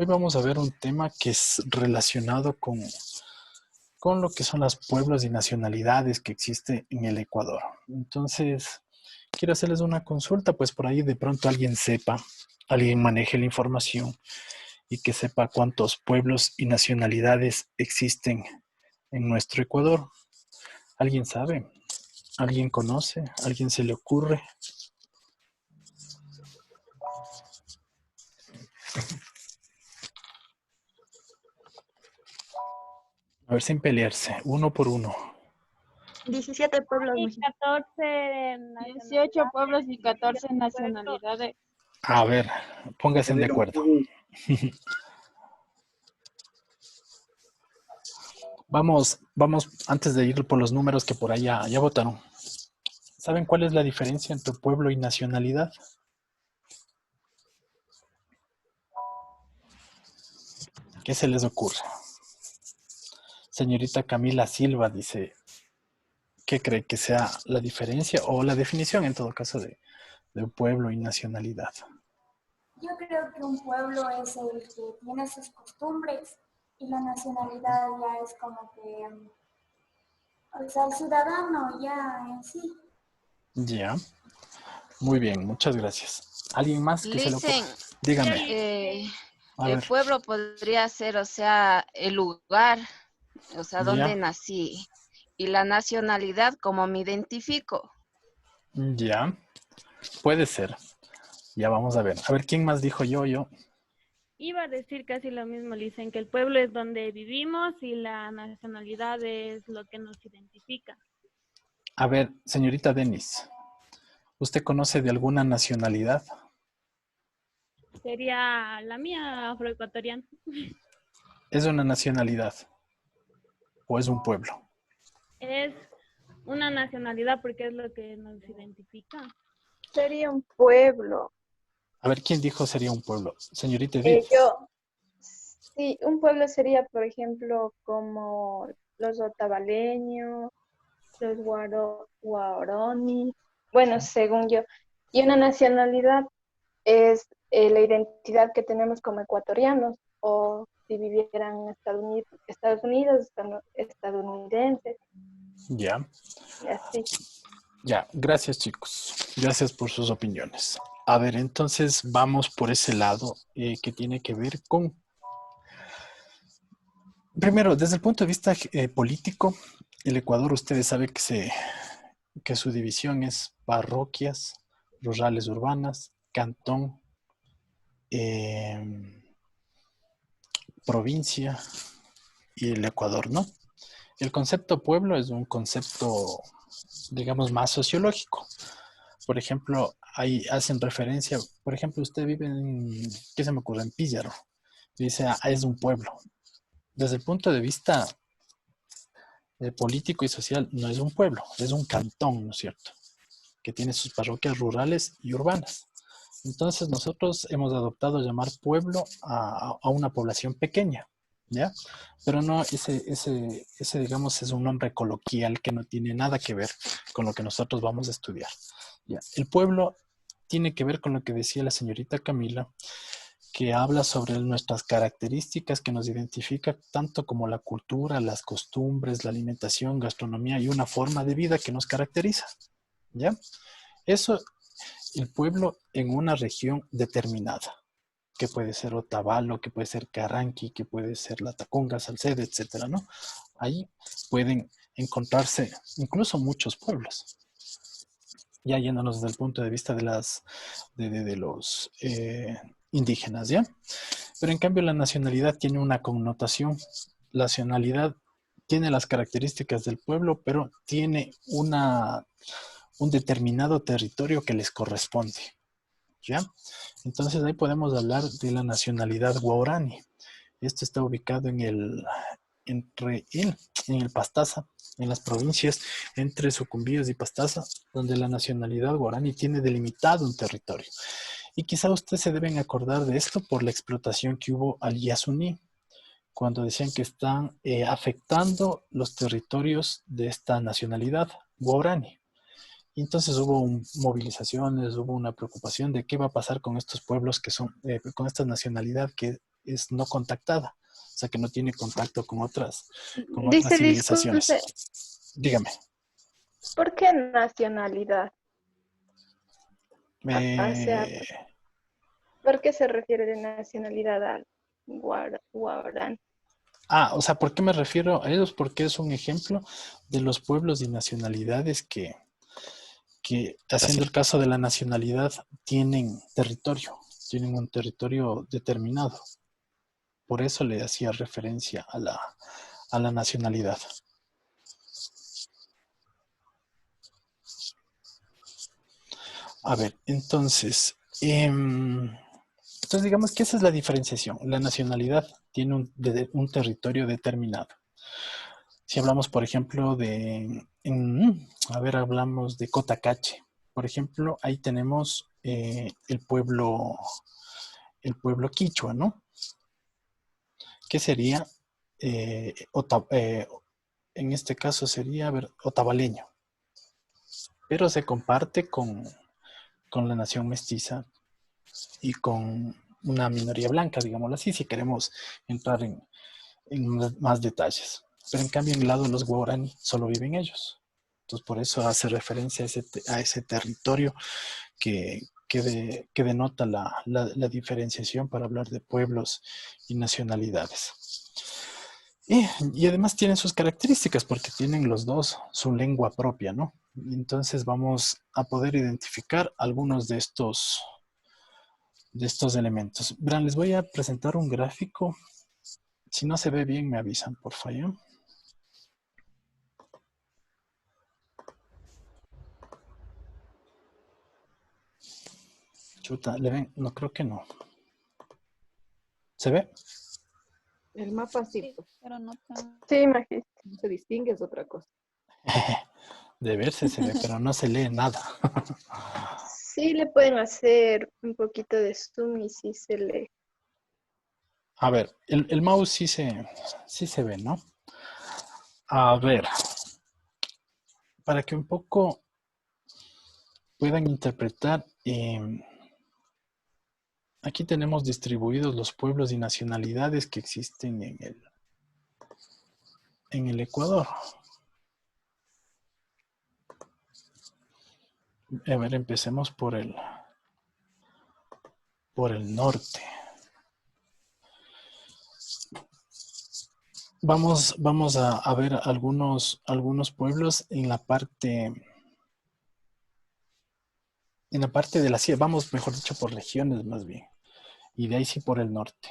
Hoy vamos a ver un tema que es relacionado con lo que son los pueblos y nacionalidades que existen en el Ecuador. Entonces, quiero hacerles una consulta, pues por ahí de pronto alguien sepa, alguien maneje la información y que sepa cuántos pueblos y nacionalidades existen en nuestro Ecuador. ¿Alguien sabe? ¿Alguien conoce? ¿Alguien se le ocurre? A ver, sin pelearse, uno por uno. 17 pueblos Y mexicanos. 14 18 pueblos y 14 nacionalidades. nacionalidades. A ver, pónganse de acuerdo. Vamos, antes de ir por los números que por allá ya votaron. ¿Saben cuál es la diferencia entre pueblo y nacionalidad? ¿Qué se les ocurre? Señorita Camila Silva dice, ¿qué cree que sea la diferencia o la definición en todo caso de pueblo y nacionalidad? Yo creo que un pueblo es el que tiene sus costumbres y la nacionalidad ya es como que, o sea, el ciudadano ya en sí. Ya, muy bien, muchas gracias. ¿Alguien más que se le ocurra? Listen, Dígame. A el ver, pueblo podría ser, o sea, el lugar, o sea, donde ya, nací. Y la nacionalidad, como me identifico. ya, puede ser. Ya vamos a ver. A ver, ¿quién más dijo yo? Iba a decir casi lo mismo, dicen que el pueblo es donde vivimos y la nacionalidad es lo que nos identifica. A ver, señorita Denis, ¿usted conoce de alguna nacionalidad? Sería la mía afroecuatoriana. ¿Es una nacionalidad o es un pueblo? Es una nacionalidad porque es lo que nos identifica. Sería un pueblo. A ver, ¿quién dijo sería un pueblo? Señorita Edith. Sí, un pueblo sería, por ejemplo, como los otavaleños, los guaraní, bueno, según yo. Y una nacionalidad es la identidad que tenemos como ecuatorianos, o si vivieran en Estados Unidos, estadounidenses, Ya, y así. ya. Gracias, chicos. Gracias por sus opiniones. A ver, entonces vamos por ese lado que tiene que ver con... Primero, desde el punto de vista político, el Ecuador, ustedes saben que su división es parroquias, rurales urbanas, cantón, provincia y el Ecuador, ¿no? El concepto pueblo es un concepto, digamos, más sociológico. Por ejemplo, ahí hacen referencia, por ejemplo, usted vive en, ¿qué se me ocurre? En Píllaro. Dice, es un pueblo. Desde el punto de vista político y social, no es un pueblo, es un cantón, ¿no es cierto? Que tiene sus parroquias rurales y urbanas. Entonces nosotros hemos adoptado llamar pueblo a una población pequeña, ¿ya? Pero no, ese, digamos, es un nombre coloquial que no tiene nada que ver con lo que nosotros vamos a estudiar. ¿Ya? El pueblo tiene que ver con lo que decía la señorita Camila, que habla sobre nuestras características que nos identifica tanto como la cultura, las costumbres, la alimentación, gastronomía y una forma de vida que nos caracteriza, ¿ya? Eso, el pueblo en una región determinada, que puede ser Otavalo, que puede ser Carranqui, que puede ser La Tacunga, Salcedo, etcétera, ¿no? Ahí pueden encontrarse incluso muchos pueblos. Ya yéndonos desde el punto de vista de los indígenas, ¿ya? Pero en cambio la nacionalidad tiene una connotación. La nacionalidad tiene las características del pueblo, pero tiene un determinado territorio que les corresponde, ¿ya? Entonces ahí podemos hablar de la nacionalidad guaraní. Esto está ubicado en el Pastaza, en las provincias entre Sucumbíos y Pastaza, donde la nacionalidad guaraní tiene delimitado un territorio. Y quizá ustedes se deben acordar de esto por la explotación que hubo al Yasuní, cuando decían que están afectando los territorios de esta nacionalidad guaraní. Y entonces hubo movilizaciones, hubo una preocupación de qué va a pasar con estos pueblos que son, con esta nacionalidad que es no contactada, o sea que no tiene contacto con otras Dice, civilizaciones. disculpe, Dígame. ¿por qué nacionalidad? O sea, Eh, ¿por qué se refiere de nacionalidad al guaraní? o sea, ¿por qué me refiero a ellos? Porque es un ejemplo de los pueblos y nacionalidades que haciendo el caso de la nacionalidad, tienen un territorio determinado. Por eso le hacía referencia a la nacionalidad. A ver, entonces digamos que esa es la diferenciación. La nacionalidad tiene un territorio determinado. Si hablamos, por ejemplo, hablamos de Cotacache. Por ejemplo, ahí tenemos el pueblo quichua, ¿no? Que sería, en este caso sería, otavaleño. Pero se comparte con la nación mestiza y con una minoría blanca, digámoslo así, si queremos entrar en más detalles. Pero en cambio, en el lado de los guaraní solo viven ellos. Entonces, por eso hace referencia a ese territorio que denota la diferenciación para hablar de pueblos y nacionalidades. Y además tienen sus características porque tienen los dos su lengua propia, ¿no? Entonces vamos a poder identificar algunos de estos elementos. Verán, les voy a presentar un gráfico. Si no se ve bien, me avisan, por favor. Chuta, ¿le ven? No, creo que no. ¿Se ve? El mapa sí, Sí, pero no tan... Sí, imagínate. no se distingue, es otra cosa. De verse se ve, pero no se lee nada. Sí, le pueden hacer un poquito de zoom y sí se lee. A ver, el mouse sí se ve, ¿no? A ver, para que un poco puedan interpretar, aquí tenemos distribuidos los pueblos y nacionalidades que existen en el Ecuador. A ver, empecemos por el norte. Vamos a ver algunos pueblos en la parte de la sierra. Vamos, mejor dicho, por regiones más bien. Y de ahí sí por el norte.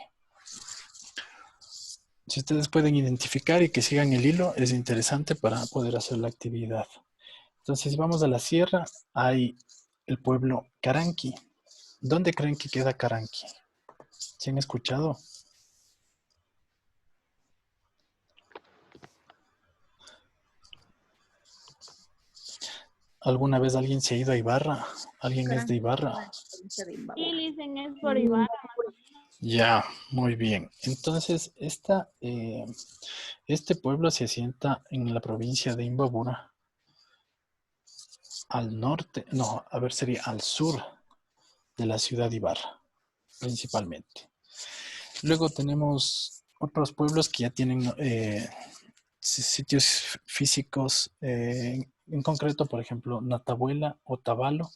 Si ustedes pueden identificar y que sigan el hilo, es interesante para poder hacer la actividad. Entonces, si vamos a la sierra, hay el pueblo Caranqui. ¿Dónde creen que queda Caranqui? ¿Sí han escuchado? ¿Alguna vez alguien se ha ido a Ibarra? ¿Alguien es de Ibarra? Sí, dicen es por Ibarra. Ya, muy bien. Entonces, este pueblo se asienta en la provincia de Imbabura, al norte, no, a ver, sería al sur de la ciudad de Ibarra, principalmente. Luego tenemos otros pueblos que ya tienen sitios físicos, en concreto, por ejemplo, Natabuela o Tabalo,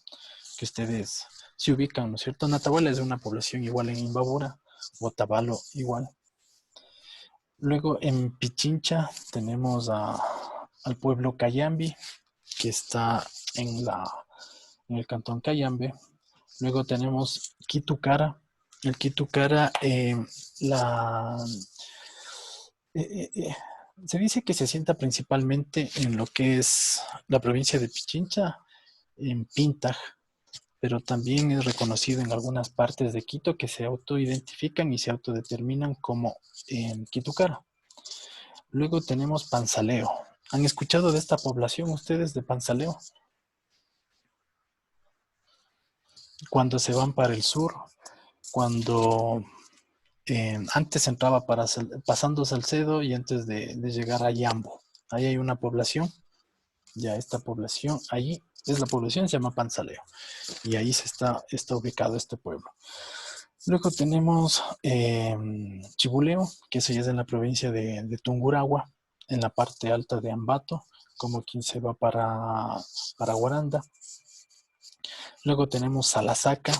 que ustedes se ubican, ¿no es cierto? Natabuela es una población igual en Imbabura, o Tabalo igual. Luego en Pichincha tenemos al pueblo Cayambi, que está en el cantón Cayambe. Luego tenemos Quitucara. El Quitucara, se dice que se asienta principalmente en lo que es la provincia de Pichincha, en Pintaj, pero también es reconocido en algunas partes de Quito que se autoidentifican y se autodeterminan como en Quitucara. Luego tenemos Panzaleo. ¿Han escuchado de esta población ustedes de Panzaleo? Cuando se van para el sur, cuando antes entraba pasando Salcedo y antes de llegar a Yambo. Ahí hay una población. Ya esta población, ahí es la población, se llama Panzaleo. Y ahí está ubicado este pueblo. Luego tenemos Chibuleo, que eso ya es en la provincia de Tungurahua, en la parte alta de Ambato, como quien se va para Guaranda. Luego tenemos Salasaca,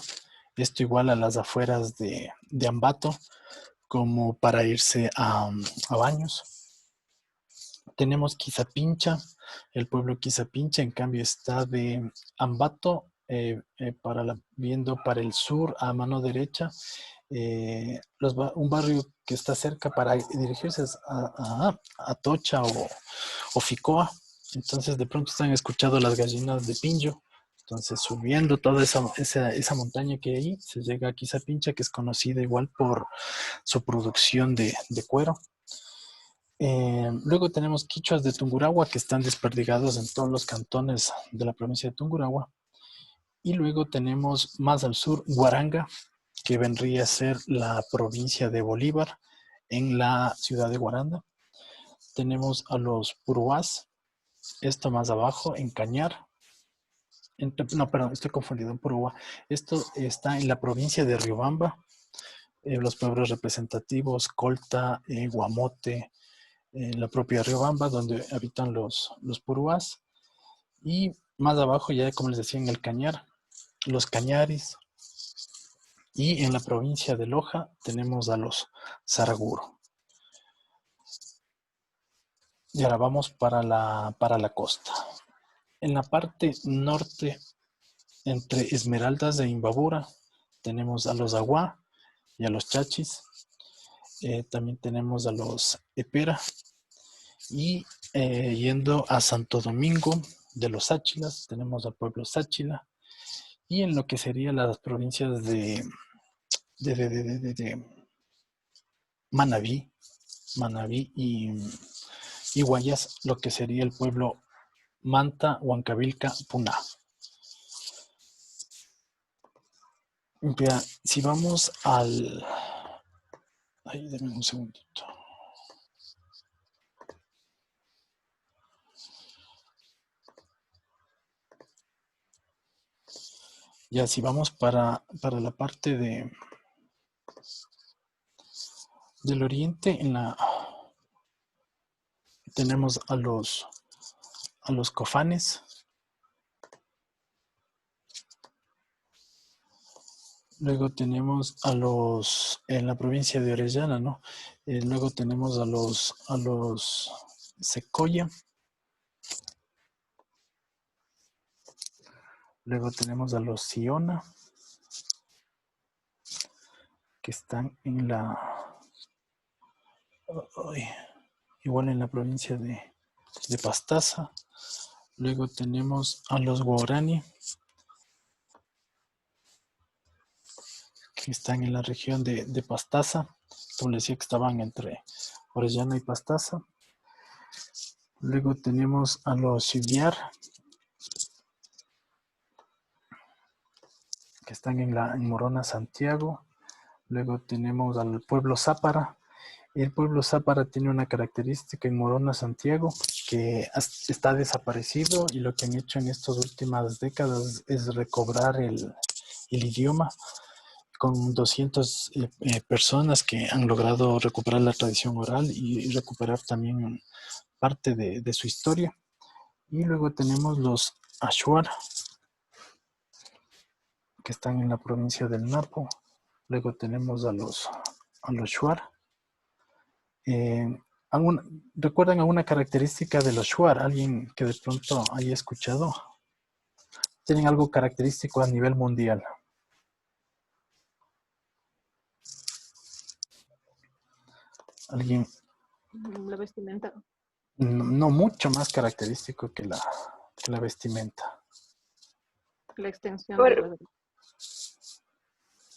esto igual a las afueras de Ambato, como para irse a Baños. Tenemos Quizapincha, el pueblo Quizapincha, en cambio está de Ambato, viendo para el sur a mano derecha, un barrio que está cerca para dirigirse a Tocha o Ficoa. Entonces de pronto están escuchando las gallinas de Pinjo. Entonces subiendo toda esa montaña que hay ahí, se llega a Quizapincha, que es conocida igual por su producción de cuero. Luego tenemos quichuas de Tungurahua, que están desperdigados en todos los cantones de la provincia de Tungurahua. Y luego tenemos más al sur Guaranga, que vendría a ser la provincia de Bolívar, en la ciudad de Guaranda. Tenemos a los Puruás, esto más abajo, en Cañar. No, perdón, estoy confundido, en Purúa. Esto está en la provincia de Riobamba. Los pueblos representativos, Colta, Guamote, la propia Riobamba, donde habitan los Puruás. Y más abajo, ya como les decía, en el Cañar, los Cañaris. Y en la provincia de Loja tenemos a los Saraguro. Y ahora vamos para la costa. En la parte norte, entre Esmeraldas e Imbabura, tenemos a los Aguá y a los Chachis. También tenemos a los Epera. Y yendo a Santo Domingo de los Sáchilas, tenemos al pueblo Sáchila. Y en lo que serían las provincias de Manabí y Guayas, lo que sería el pueblo Manta, Huancavilca, Puná. Ya, si vamos al... Ahí, denme un segundito. Ya, si vamos para la parte del oriente, tenemos a los cofanes. Luego tenemos en la provincia de Orellana, ¿no? Luego tenemos a los Secoya. Luego tenemos a los Siona, que están igual en la provincia de Pastaza. Luego tenemos a los Guarani, que están en la región de Pastaza. Como les decía, que estaban entre Orellana y Pastaza. Luego tenemos a los Chiviar, que están en Morona, Santiago. Luego tenemos al pueblo Zápara. El pueblo Zápara tiene una característica en Morona, Santiago, que está desaparecido, y lo que han hecho en estas últimas décadas es recobrar el idioma, con 200 personas que han logrado recuperar la tradición oral y recuperar también parte de su historia. Y luego tenemos los Ashuar, que están en la provincia del Napo. Luego tenemos a los Shuar. ¿Recuerdan alguna característica de los Shuar? ¿Alguien que de pronto haya escuchado? Tienen algo característico a nivel mundial. ¿Alguien? La vestimenta. No, mucho más característico que la vestimenta. La extensión Por- de la...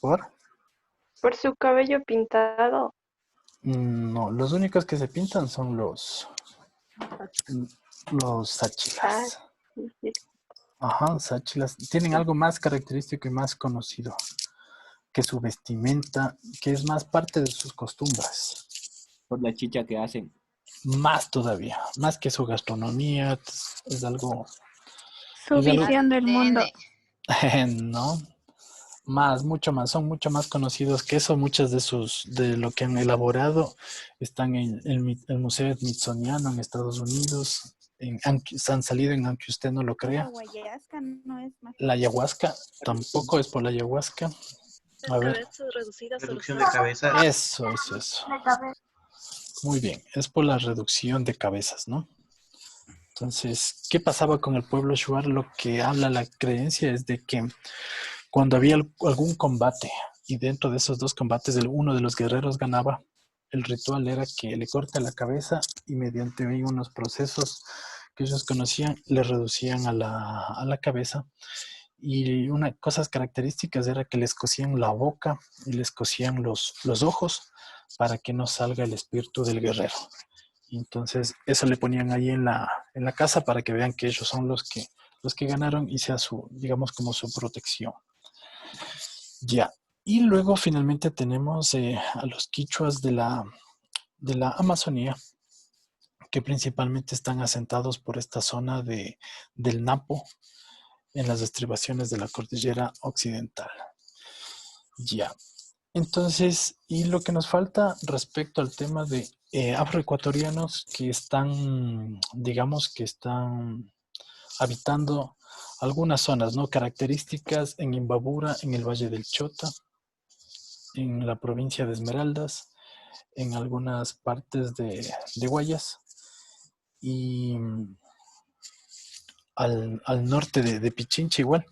¿Por? Por su cabello pintado. No, los únicos que se pintan son los sáchilas. Sí, sí. Ajá, sáchilas. Tienen algo más característico y más conocido que su vestimenta, que es más parte de sus costumbres. Por la chicha que hacen. Más todavía, más que su gastronomía, es algo... Su Es algo- visión del mundo. No, Mucho más, son mucho más conocidos que eso. Muchas de lo que han elaborado están en el Museo Smithsoniano en Estados Unidos, aunque han salido en, aunque usted no lo La crea. ayahuasca no es más. La ayahuasca, tampoco es por la ayahuasca. A ver, Reducción de cabeza. eso. De cabeza. Muy bien, es por la reducción de cabezas, ¿no? Entonces, ¿qué pasaba con el pueblo Shuar? Lo que habla la creencia es de que cuando había algún combate y dentro de esos dos combates uno de los guerreros ganaba, el ritual era que le corta la cabeza y mediante unos procesos que ellos conocían, le reducían a la cabeza. Y cosas características era que les cosían la boca y les cosían los ojos para que no salga el espíritu del guerrero. Y entonces eso le ponían ahí en la casa para que vean que ellos son los que ganaron y sea digamos, como su protección. Ya. Y luego finalmente tenemos a los quichuas de la Amazonía, que principalmente están asentados por esta zona del Napo, en las estribaciones de la cordillera occidental. Ya. Entonces, y lo que nos falta respecto al tema de afroecuatorianos que están, digamos, que están habitando algunas zonas, ¿no? Características en Imbabura, en el Valle del Chota, en la provincia de Esmeraldas, en algunas partes de Guayas y al norte de Pichincha igual,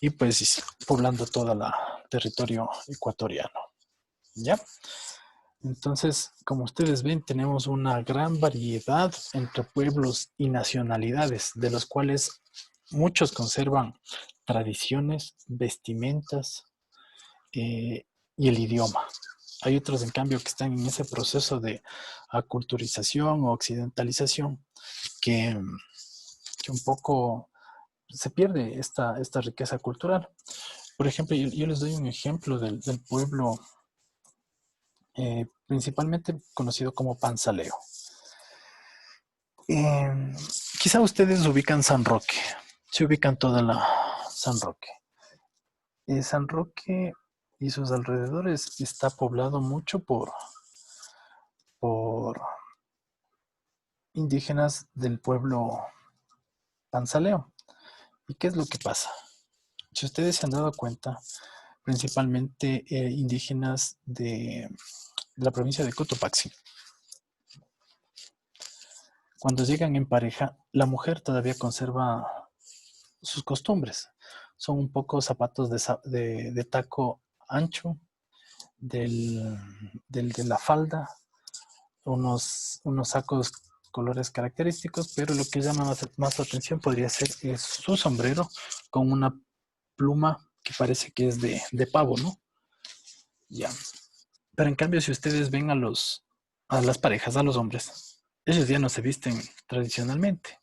y pues poblando todo el territorio ecuatoriano. ¿Ya? Entonces, como ustedes ven, tenemos una gran variedad entre pueblos y nacionalidades, de los cuales muchos conservan tradiciones, vestimentas y el idioma. Hay otros, en cambio, que están en ese proceso de aculturización o occidentalización que un poco se pierde esta riqueza cultural. Por ejemplo, yo les doy un ejemplo del pueblo principalmente conocido como Panzaleo. Quizá ustedes ubican San Roque, se ubican toda la San Roque. San Roque y sus alrededores está poblado mucho por indígenas del pueblo Panzaleo. ¿Y qué es lo que pasa? Si ustedes se han dado cuenta, principalmente indígenas de la provincia de Cotopaxi, cuando llegan en pareja, la mujer todavía conserva sus costumbres. Son un poco zapatos de taco ancho, de la falda, unos sacos colores característicos, pero lo que llama más atención podría ser es su sombrero con una pluma que parece que es de pavo, ¿no? Ya. Pero en cambio, si ustedes ven a las parejas, a los hombres, ellos ya no se visten tradicionalmente.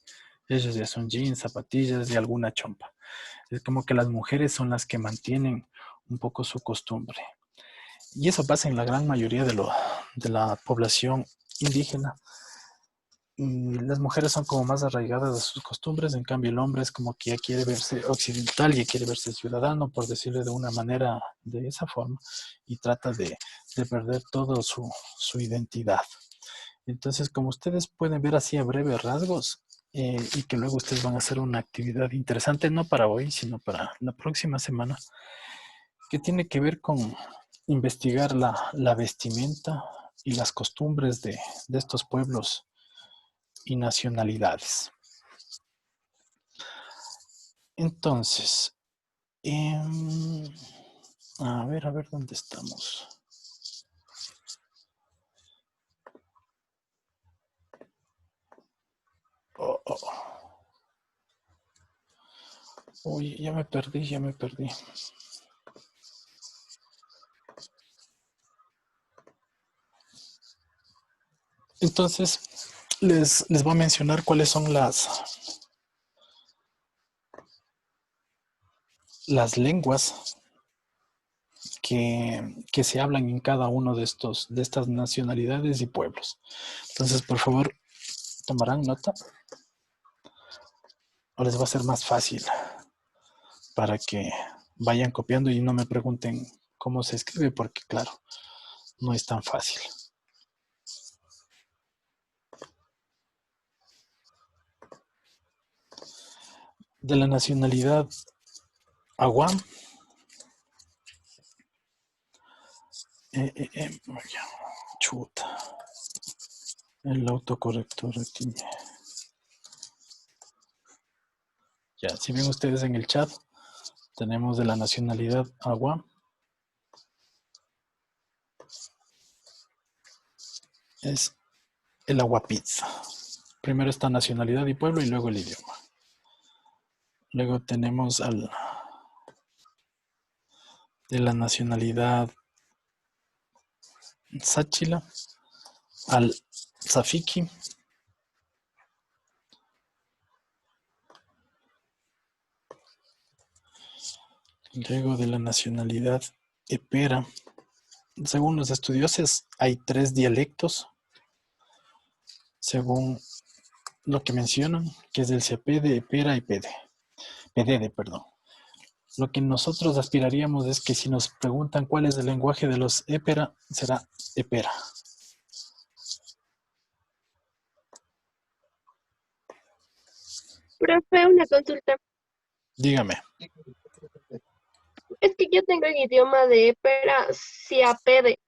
Ellos ya son jeans, zapatillas y alguna chompa. Es como que las mujeres son las que mantienen un poco su costumbre. Y eso pasa en la gran mayoría de la población indígena. Y las mujeres son como más arraigadas a sus costumbres, en cambio el hombre es como que ya quiere verse occidental, ya quiere verse ciudadano, por decirlo de una manera de esa forma, y trata de perder todo su identidad. Entonces, como ustedes pueden ver así a breves rasgos, y que luego ustedes van a hacer una actividad interesante, no para hoy, sino para la próxima semana, que tiene que ver con investigar la vestimenta y las costumbres de estos pueblos y nacionalidades. Entonces, a ver dónde estamos. Uy, ya me perdí. Entonces, les voy a mencionar cuáles son las lenguas que se hablan en cada uno de estas nacionalidades y pueblos. Entonces, por favor, tomarán nota. O les va a ser más fácil para que vayan copiando y no me pregunten cómo se escribe porque, claro, no es tan fácil. De la nacionalidad Aguam. Chuta. El autocorrector aquí. Ya, si ven ustedes en el chat, tenemos de la nacionalidad Aguam. Es el aguapizza. Primero está nacionalidad y pueblo y luego el idioma. Luego tenemos de la nacionalidad Sáchila, al Zafiki. Luego de la nacionalidad Epera. Según los estudiosos, hay 3 dialectos. Según lo que mencionan, que es el Cepede, Epera y Pedede, perdón. Lo que nosotros aspiraríamos es que si nos preguntan cuál es el lenguaje de los Epera, será Epera. Profe, una consulta. Dígame. Es que yo tengo el idioma de Épera, Siapede.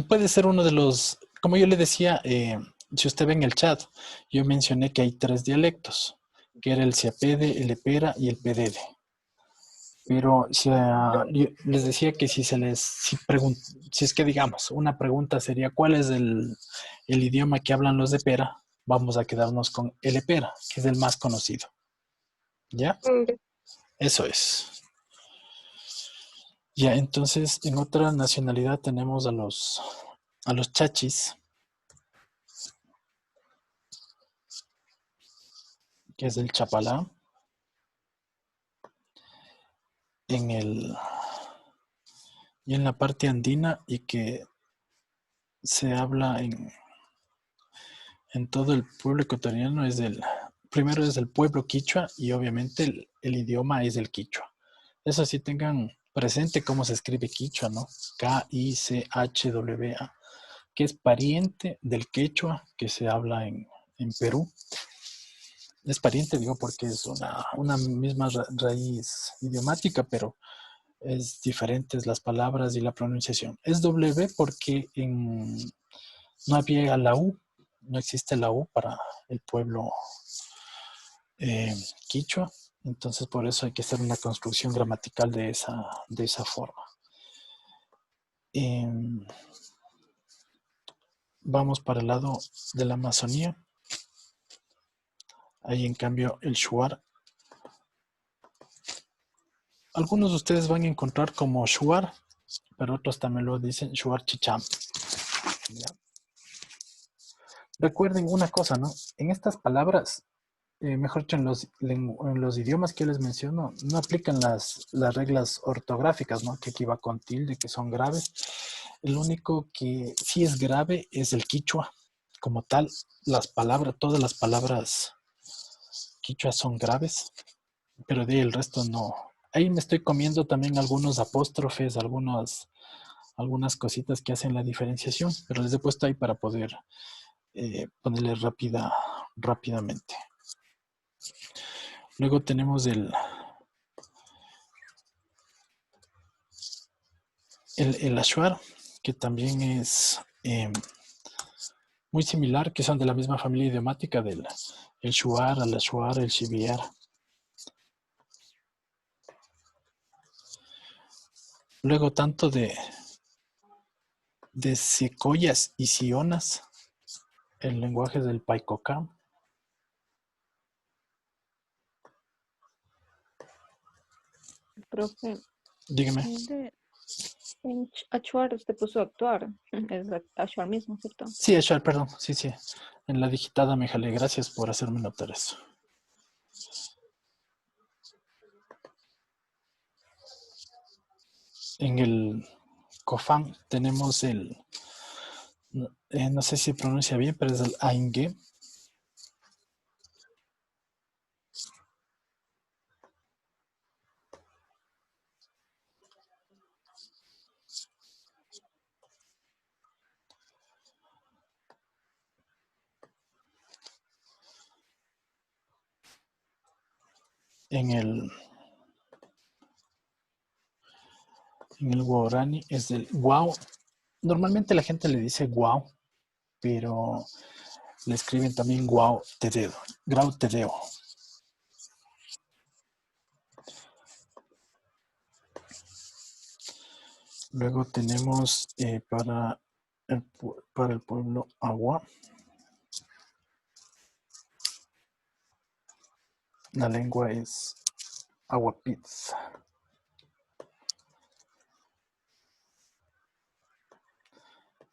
Puede ser uno de los, como yo le decía, si usted ve en el chat, yo mencioné que hay 3 dialectos, que era el Siapede, el Epera y el Pedede. Pero yo les decía que si es que digamos, una pregunta sería ¿cuál es el idioma que hablan los de Epera? Vamos a quedarnos con el Epera, que es el más conocido. ¿Ya? Eso es. Ya, entonces en otra nacionalidad tenemos a los chachis, que es el chapalá. Y en la parte andina y que se habla en todo el pueblo ecuatoriano primero es el pueblo quichua y obviamente el idioma es el quichua. Eso sí tengan presente cómo se escribe quichua, ¿no? K-I-C-H-W-A, que es pariente del quechua que se habla en Perú. Es pariente, digo, porque es una misma raíz idiomática, pero es diferentes las palabras y la pronunciación. Es W porque no había la U, no existe la U para el pueblo quichua, entonces por eso hay que hacer una construcción gramatical de esa forma. Vamos para el lado de la Amazonía. Ahí en cambio el shuar. Algunos de ustedes van a encontrar como shuar, pero otros también lo dicen shuar chicham. ¿Ya? Recuerden una cosa, ¿no? En estas palabras, mejor dicho, en los idiomas que les menciono, no aplican las reglas ortográficas, ¿no? Que aquí va con tilde, que son graves. El único que sí es grave es el quichua. Como tal, todas las palabras quichua son graves, pero de ahí el resto no. Ahí me estoy comiendo también algunos apóstrofes, algunas cositas que hacen la diferenciación, pero les he puesto ahí para poder ponerle rápidamente. Luego tenemos el Ashuar, que también es muy similar, que son de la misma familia idiomática del el Shuar, el Ashuar, el Shiviar. Luego tanto de secoyas y sionas, el lenguaje del Paicocá. Profe, Dígame. en Achuar usted puso actuar. Es Achuar mismo, ¿cierto? Sí, Ashuar, perdón. Sí. En la digitada me jalé. Gracias por hacerme notar eso. En el Cofán tenemos no sé si pronuncia bien, pero es el Ainge. en el guaraní es el guau. Normalmente la gente le dice guau, pero le escriben también guau tedeo, grau tedeo. Luego tenemos para el pueblo agua. La lengua es aguapitz.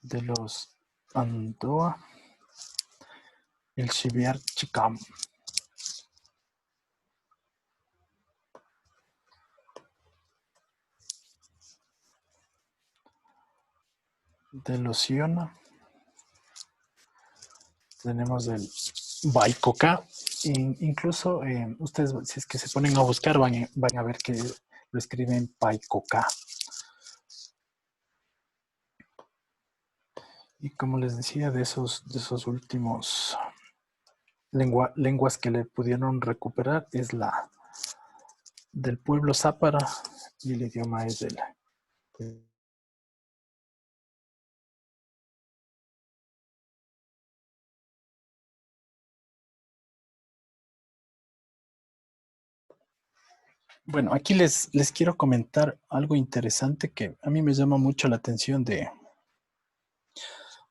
De los Andoa, el Xiviar Chicam. De los Siona tenemos el Baikoká. Incluso ustedes, si es que se ponen a buscar, van a ver que lo escriben Baikoká. Y como les decía, de esos últimos lenguas que le pudieron recuperar es la del pueblo zápara, y el idioma es el Bueno, aquí les quiero comentar algo interesante que a mí me llama mucho la atención de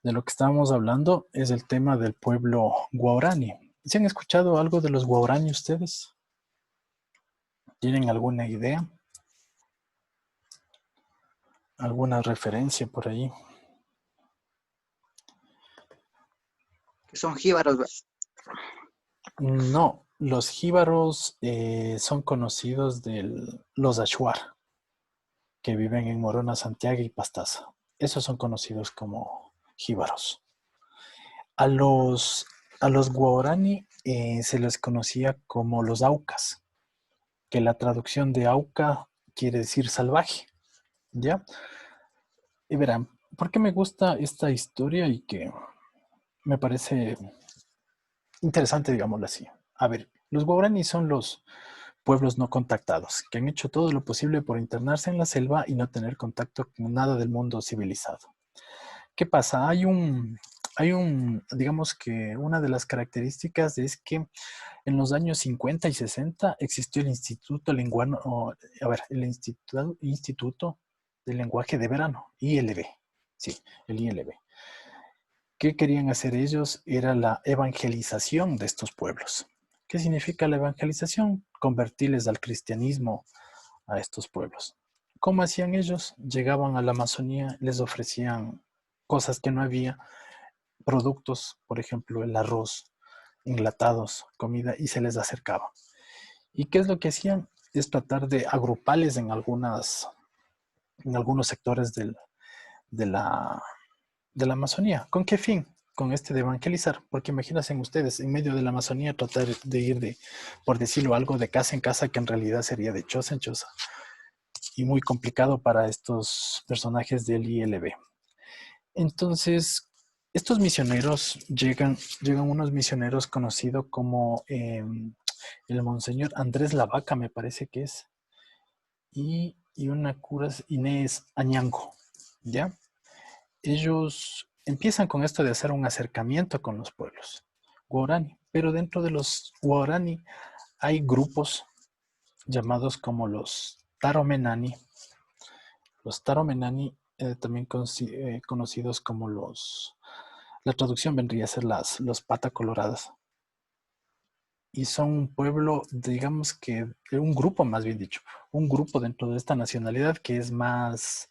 lo que estábamos hablando, es el tema del pueblo guaraní. ¿Se han escuchado algo de los guaraní ustedes? ¿Tienen alguna idea? ¿Alguna referencia por ahí? Son jíbaros. No, los jíbaros son conocidos los achuar, que viven en Morona, Santiago y Pastaza. Esos son conocidos como jíbaros. A los guaraní se les conocía como los aucas, que la traducción de auca quiere decir salvaje, ¿ya? Y verán, ¿por qué me gusta esta historia y que me parece interesante, digámoslo así? A ver, los guaraní son los pueblos no contactados, que han hecho todo lo posible por internarse en la selva y no tener contacto con nada del mundo civilizado. ¿Qué pasa? Digamos que una de las características es que en los años 50 y 60 existió el Instituto Lenguano, el Instituto del Lenguaje de Verano, ILB. Sí, el ILB. ¿Qué querían hacer ellos? Era la evangelización de estos pueblos. ¿Qué significa la evangelización? Convertirles al cristianismo a estos pueblos. ¿Cómo hacían ellos? Llegaban a la Amazonía, les ofrecían cosas que no había, productos, por ejemplo, el arroz, enlatados, comida, y se les acercaba. ¿Y qué es lo que hacían? Es tratar de agruparles en algunos sectores de la Amazonía. ¿Con qué fin? Con de evangelizar. Porque imagínense ustedes, en medio de la Amazonía, tratar de ir por decirlo algo, de casa en casa, que en realidad sería de choza en choza. Y muy complicado para estos personajes del ILB. Entonces, estos misioneros, llegan unos misioneros conocidos como el Monseñor Andrés Lavaca, me parece que es, y una cura Inés Añango, ¿ya? Ellos empiezan con esto de hacer un acercamiento con los pueblos guaraní, pero dentro de los guaraní hay grupos llamados como los Taromenani. Los Taromenani, también conocidos como la traducción vendría a ser los pata coloradas. Y son un pueblo, digamos que un grupo, más bien dicho, un grupo dentro de esta nacionalidad que es más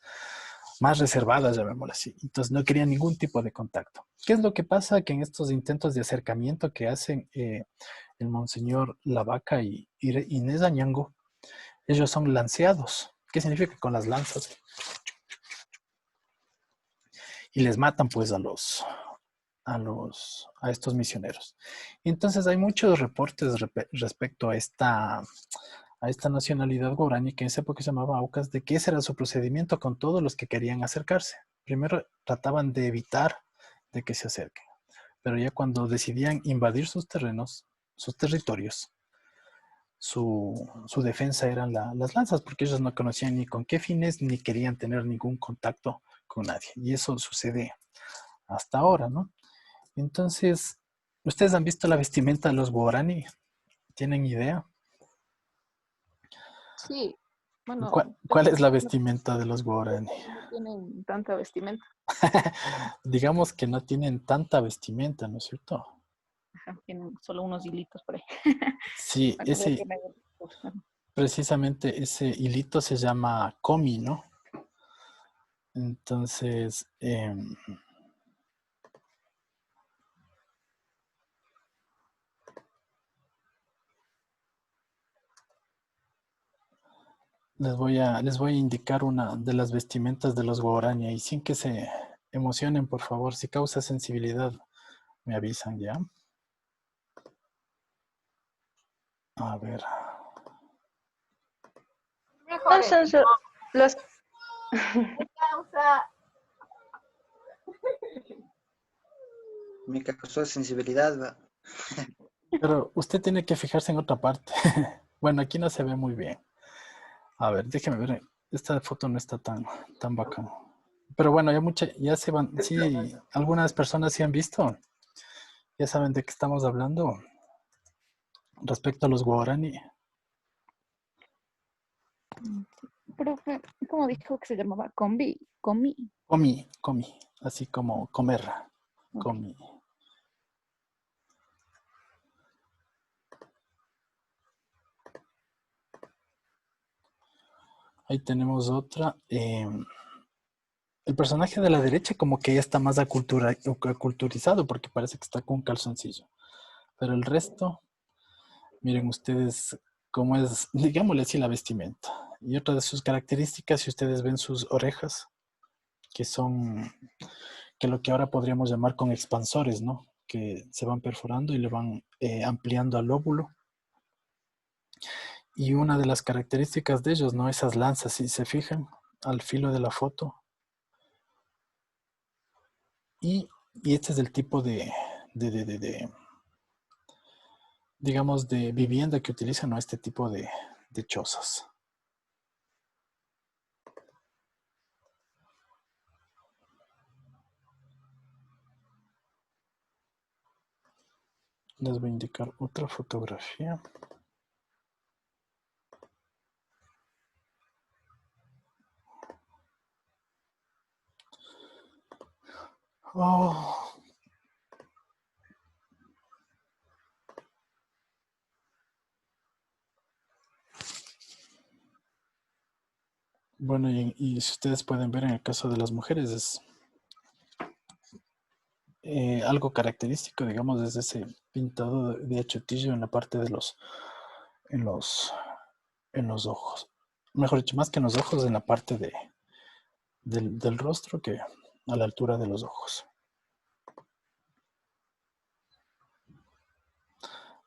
reservada, llamémoslo así. Entonces no querían ningún tipo de contacto. ¿Qué es lo que pasa? Que en estos intentos de acercamiento que hacen el Monseñor Lavaca y Inés Añango, ellos son lanceados. ¿Qué significa? Con las lanzas. Y les matan pues a estos misioneros. Entonces hay muchos reportes respecto a esta nacionalidad guaraní, que en esa época se llamaba Aucas, de que ese era su procedimiento con todos los que querían acercarse. Primero trataban de evitar de que se acerquen, pero ya cuando decidían invadir sus terrenos, sus territorios, su defensa eran las lanzas, porque ellos no conocían ni con qué fines, ni querían tener ningún contacto con nadie. Y eso sucede hasta ahora, ¿no? Entonces, ¿ustedes han visto la vestimenta de los guaraní? ¿Tienen idea? Sí, bueno, ¿Cuál es la vestimenta de los guaraní? no tienen tanta vestimenta. Digamos que no tienen tanta vestimenta, ¿no es cierto? Ajá, tienen solo unos hilitos por ahí. Sí, Me acuerdo que precisamente ese hilito se llama komi, ¿no? Entonces, les voy a indicar una de las vestimentas de los guaraní y sin que se emocionen, por favor, si causa sensibilidad, me avisan, ¿ya? A ver. No son los... Me causó sensibilidad, va. Pero usted tiene que fijarse en otra parte. Bueno, aquí no se ve muy bien. A ver, déjeme ver. Esta foto no está tan bacán. Pero bueno, ya se van. Sí, algunas personas sí han visto. Ya saben de qué estamos hablando. Respecto a los guaraní. Profe, ¿cómo dijo que se llamaba? Comi. Comi. Así como comer. Comi. Ahí tenemos otra. El personaje de la derecha como que ya está más aculturizado porque parece que está con un calzoncillo. Pero el resto, miren ustedes cómo es, digámosle así, la vestimenta. Y otra de sus características, si ustedes ven sus orejas, que son, que lo que ahora podríamos llamar con expansores, ¿no? Que se van perforando y le van ampliando al lóbulo. Y una de las características de ellos, ¿no? Esas lanzas, si se fijan, al filo de la foto. Y este es el tipo digamos, de vivienda que utilizan, ¿no? Este tipo de chozas. Les voy a indicar otra fotografía. Oh. Bueno, y si ustedes pueden ver en el caso de las mujeres es algo característico, digamos, es ese pintado de achotillo en la parte de en los ojos. Mejor dicho, más que en los ojos, en la parte del rostro que a la altura de los ojos.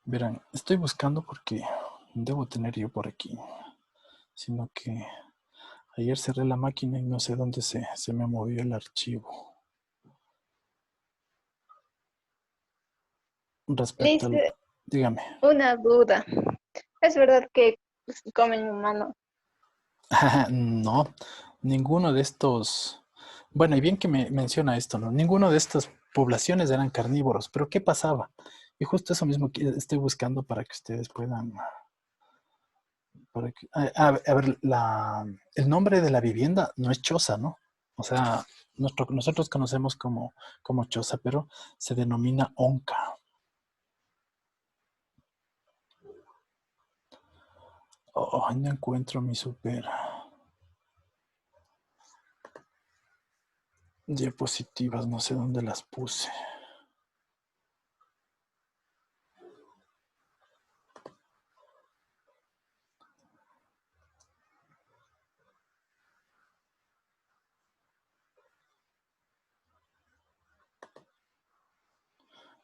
Verán, estoy buscando porque debo tener yo por aquí, sino que ayer cerré la máquina y no sé dónde se me movió el archivo. Respecto al... Dígame. Una duda. ¿Es verdad que comen humano? No, ninguno de estos... Bueno, y bien que me menciona esto, ¿no? Ninguno de estas poblaciones eran carnívoros, pero ¿qué pasaba? Y justo eso mismo que estoy buscando para que ustedes puedan... a ver, el nombre de la vivienda no es choza, ¿no? O sea, nosotros conocemos como choza, pero se denomina onca. Oh, no encuentro mi super diapositivas, no sé dónde las puse.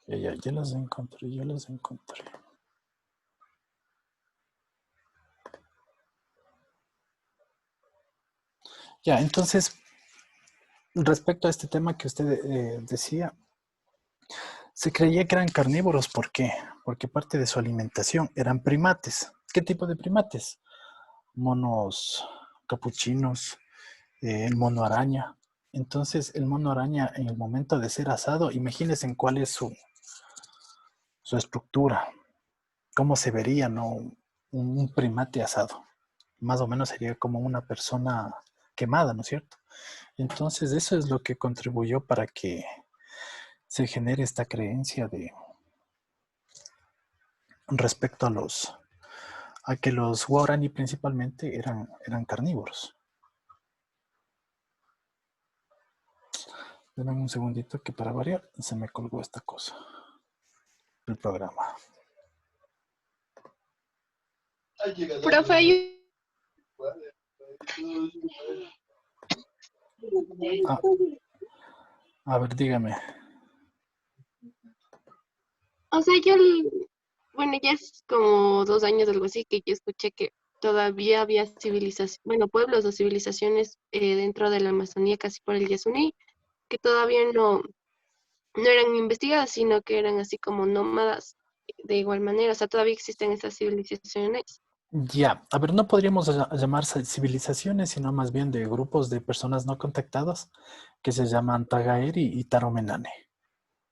Ya las encontré, ya las encontré. Ya, entonces, respecto a este tema que usted decía, se creía que eran carnívoros. ¿Por qué? Porque parte de su alimentación eran primates. ¿Qué tipo de primates? Monos capuchinos, el mono araña. Entonces, el mono araña en el momento de ser asado, imagínense en cuál es su estructura, cómo se vería, ¿no? Un primate asado. Más o menos sería como una persona quemada, ¿no es cierto? Entonces, eso es lo que contribuyó para que se genere esta creencia de respecto a que los guaraní principalmente eran carnívoros. Denme un segundito que para variar se me colgó esta cosa. El programa. Profe, A ver, dígame. o sea, bueno, ya es como 2 años o algo así que yo escuché que todavía había civilización, bueno, pueblos o civilizaciones dentro de la Amazonía, casi por el Yasuní, que todavía no eran investigadas, sino que eran así como nómadas de igual manera. O sea, todavía existen estas civilizaciones. Ya, a ver, no podríamos llamarse civilizaciones, sino más bien de grupos de personas no contactadas que se llaman Tagaeri y Taromenane,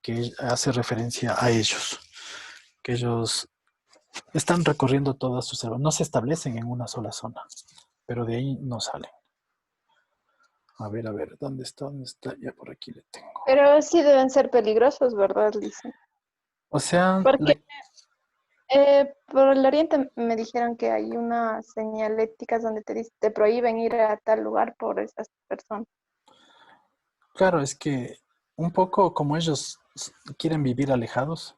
que hace referencia a ellos, que ellos están recorriendo todas sus selvas, no se establecen en una sola zona, pero de ahí no salen. A ver, ¿dónde está? ¿Dónde está? Ya por aquí le tengo. Pero sí deben ser peligrosos, ¿verdad, Lisa? O sea, Porque por el oriente me dijeron que hay unas señaléticas donde te prohíben ir a tal lugar por esas personas. claro, es que un poco como ellos quieren vivir alejados,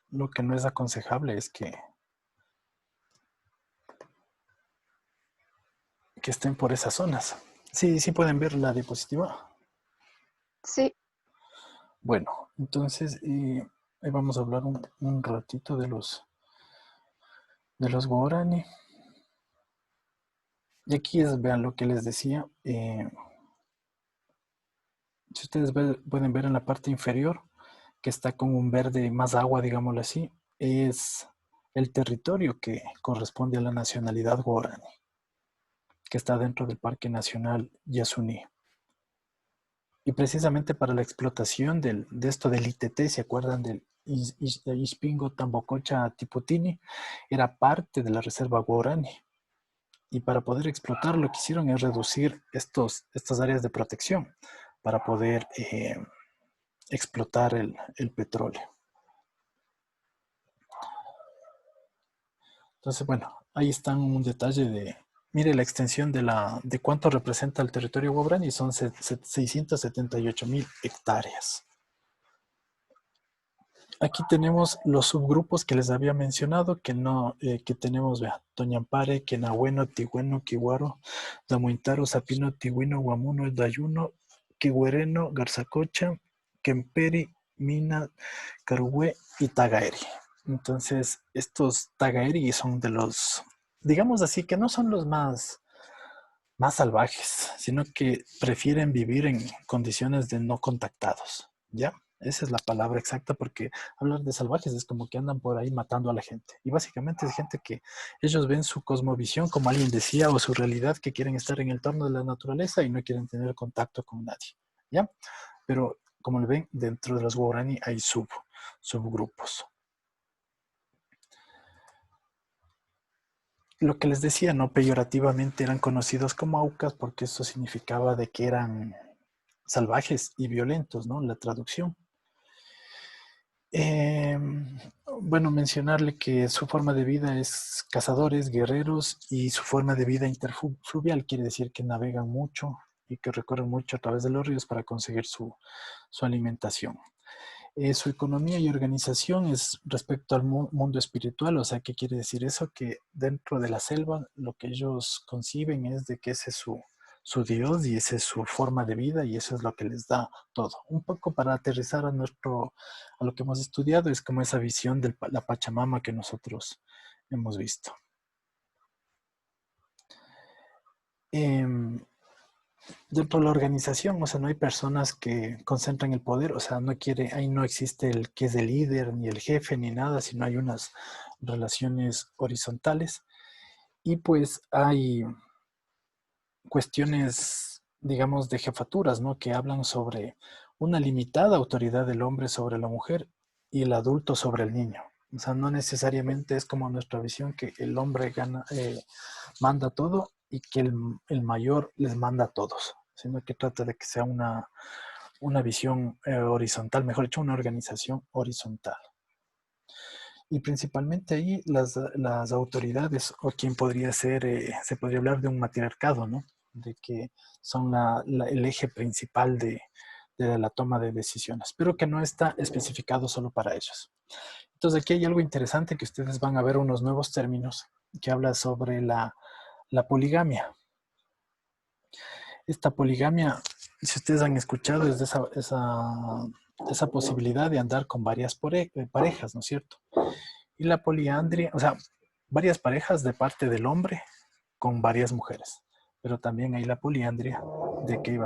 lo que no es aconsejable es que estén por esas zonas. Sí, sí pueden ver la diapositiva. Sí. Bueno, entonces ahí vamos a hablar un ratito de los guaraní. Y aquí vean lo que les decía. Si ustedes pueden ver en la parte inferior, que está con un verde más agua, digámoslo así, es el territorio que corresponde a la nacionalidad guaraní, que está dentro del Parque Nacional Yasuní. Y precisamente para la explotación de esto del ITT, ¿se acuerdan del Ispingo Tambococha Tiputini? Era parte de la reserva guaraní. Y para poder explotar lo que hicieron es reducir estas áreas de protección para poder explotar el petróleo. Entonces, bueno, ahí está un detalle mire la extensión de cuánto representa el territorio guaraní, son 678,000 hectáreas. Aquí tenemos los subgrupos que les había mencionado, que tenemos, vea, Toñampare, Kenahueno, Tigüeno, Kiwaro, Damuintaro, Sapino, Tigüino, Guamuno, Dayuno, Kihuereno, Garzacocha, Kemperi, Mina, Caruhue y Tagaeri. Entonces, estos Tagaeri son de los, digamos así, que no son los más salvajes, sino que prefieren vivir en condiciones de no contactados, ¿ya? Esa es la palabra exacta, porque hablar de salvajes es como que andan por ahí matando a la gente. Y básicamente es gente que ellos ven su cosmovisión, como alguien decía, o su realidad, que quieren estar en el entorno de la naturaleza y no quieren tener contacto con nadie, ¿ya? Pero como le ven, dentro de los guaraní hay subgrupos. Lo que les decía, no peyorativamente eran conocidos como aucas porque eso significaba de que eran salvajes y violentos, ¿no? La traducción. Bueno, mencionarle que su forma de vida es cazadores, guerreros, y su forma de vida interfluvial quiere decir que navegan mucho y que recorren mucho a través de los ríos para conseguir su alimentación. Su economía y organización es respecto al mundo espiritual. O sea, ¿qué quiere decir eso? Que dentro de la selva lo que ellos conciben es de que ese es su Dios y esa es su forma de vida y eso es lo que les da todo. Un poco para aterrizar a lo que hemos estudiado, es como esa visión de la Pachamama que nosotros hemos visto. Dentro de la organización, o sea, no hay personas que concentran el poder, o sea, ahí no existe el que es el líder, ni el jefe, ni nada, sino hay unas relaciones horizontales. Y pues hay cuestiones, digamos, de jefaturas, ¿no? Que hablan sobre una limitada autoridad del hombre sobre la mujer y el adulto sobre el niño. O sea, no necesariamente es como nuestra visión que el hombre manda todo y que el mayor les manda a todos, sino que trata de que sea una visión horizontal, mejor dicho, una organización horizontal. Y principalmente ahí las autoridades, o quien podría ser, se podría hablar de un matriarcado, ¿no? De que son el eje principal de la toma de decisiones, pero que no está especificado solo para ellos. Entonces aquí hay algo interesante que ustedes van a ver unos nuevos términos que habla sobre la poligamia. Esta poligamia, si ustedes han escuchado, es de esa posibilidad de andar con varias parejas, ¿no es cierto? Y la poliandria, o sea, varias parejas de parte del hombre con varias mujeres. Pero también hay la poliandria de que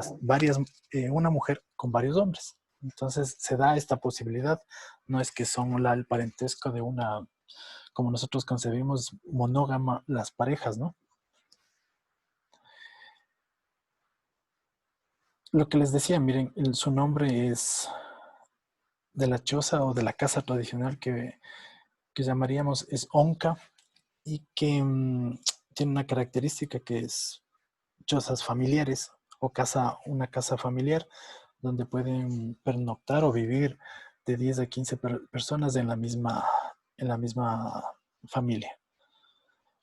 una mujer con varios hombres. Entonces se da esta posibilidad. No es que son el parentesco de una, como nosotros concebimos, monógama las parejas, ¿no? Lo que les decía, miren, su nombre es de la choza o de la casa tradicional que llamaríamos es onca y que tiene una característica que es chozas familiares o una casa familiar donde pueden pernoctar o vivir de 10 a 15 personas en la misma familia.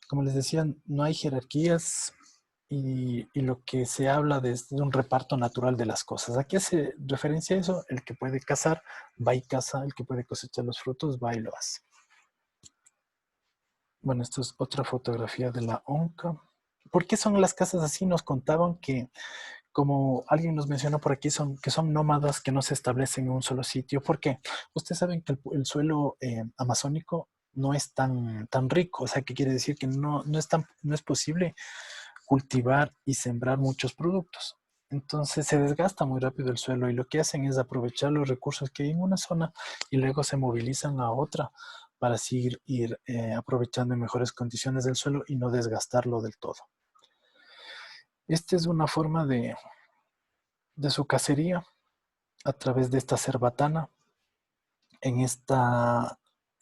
Como les decía, no hay jerarquías y lo que se habla de un reparto natural de las cosas. ¿A qué hace referencia eso? El que puede cazar va y caza, el que puede cosechar los frutos va y lo hace. Bueno, esto es otra fotografía de la onca. ¿Por qué son las casas así? Nos contaban que, como alguien nos mencionó por aquí, que son nómadas que no se establecen en un solo sitio. ¿Por qué? Ustedes saben que el suelo amazónico no es tan rico. O sea, ¿qué quiere decir? Que no es posible cultivar y sembrar muchos productos. Entonces se desgasta muy rápido el suelo y lo que hacen es aprovechar los recursos que hay en una zona y luego se movilizan a otra para así ir aprovechando en mejores condiciones del suelo y no desgastarlo del todo. Esta es una forma de su cacería a través de esta cerbatana. En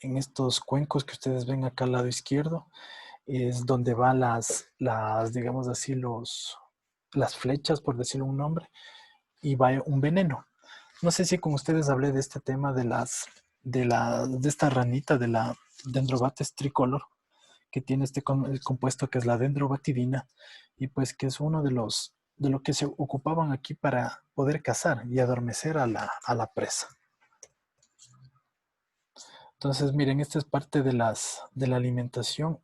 estos cuencos que ustedes ven acá al lado izquierdo es donde van digamos así, las flechas, por decirlo un nombre, y va un veneno. No sé si con ustedes hablé de este tema de esta ranita de la Dendrobates tricolor, que tiene el compuesto que es la dendrobatidina, y pues que es uno de lo que se ocupaban aquí para poder cazar y adormecer a la presa. Entonces, miren, esta es parte de la alimentación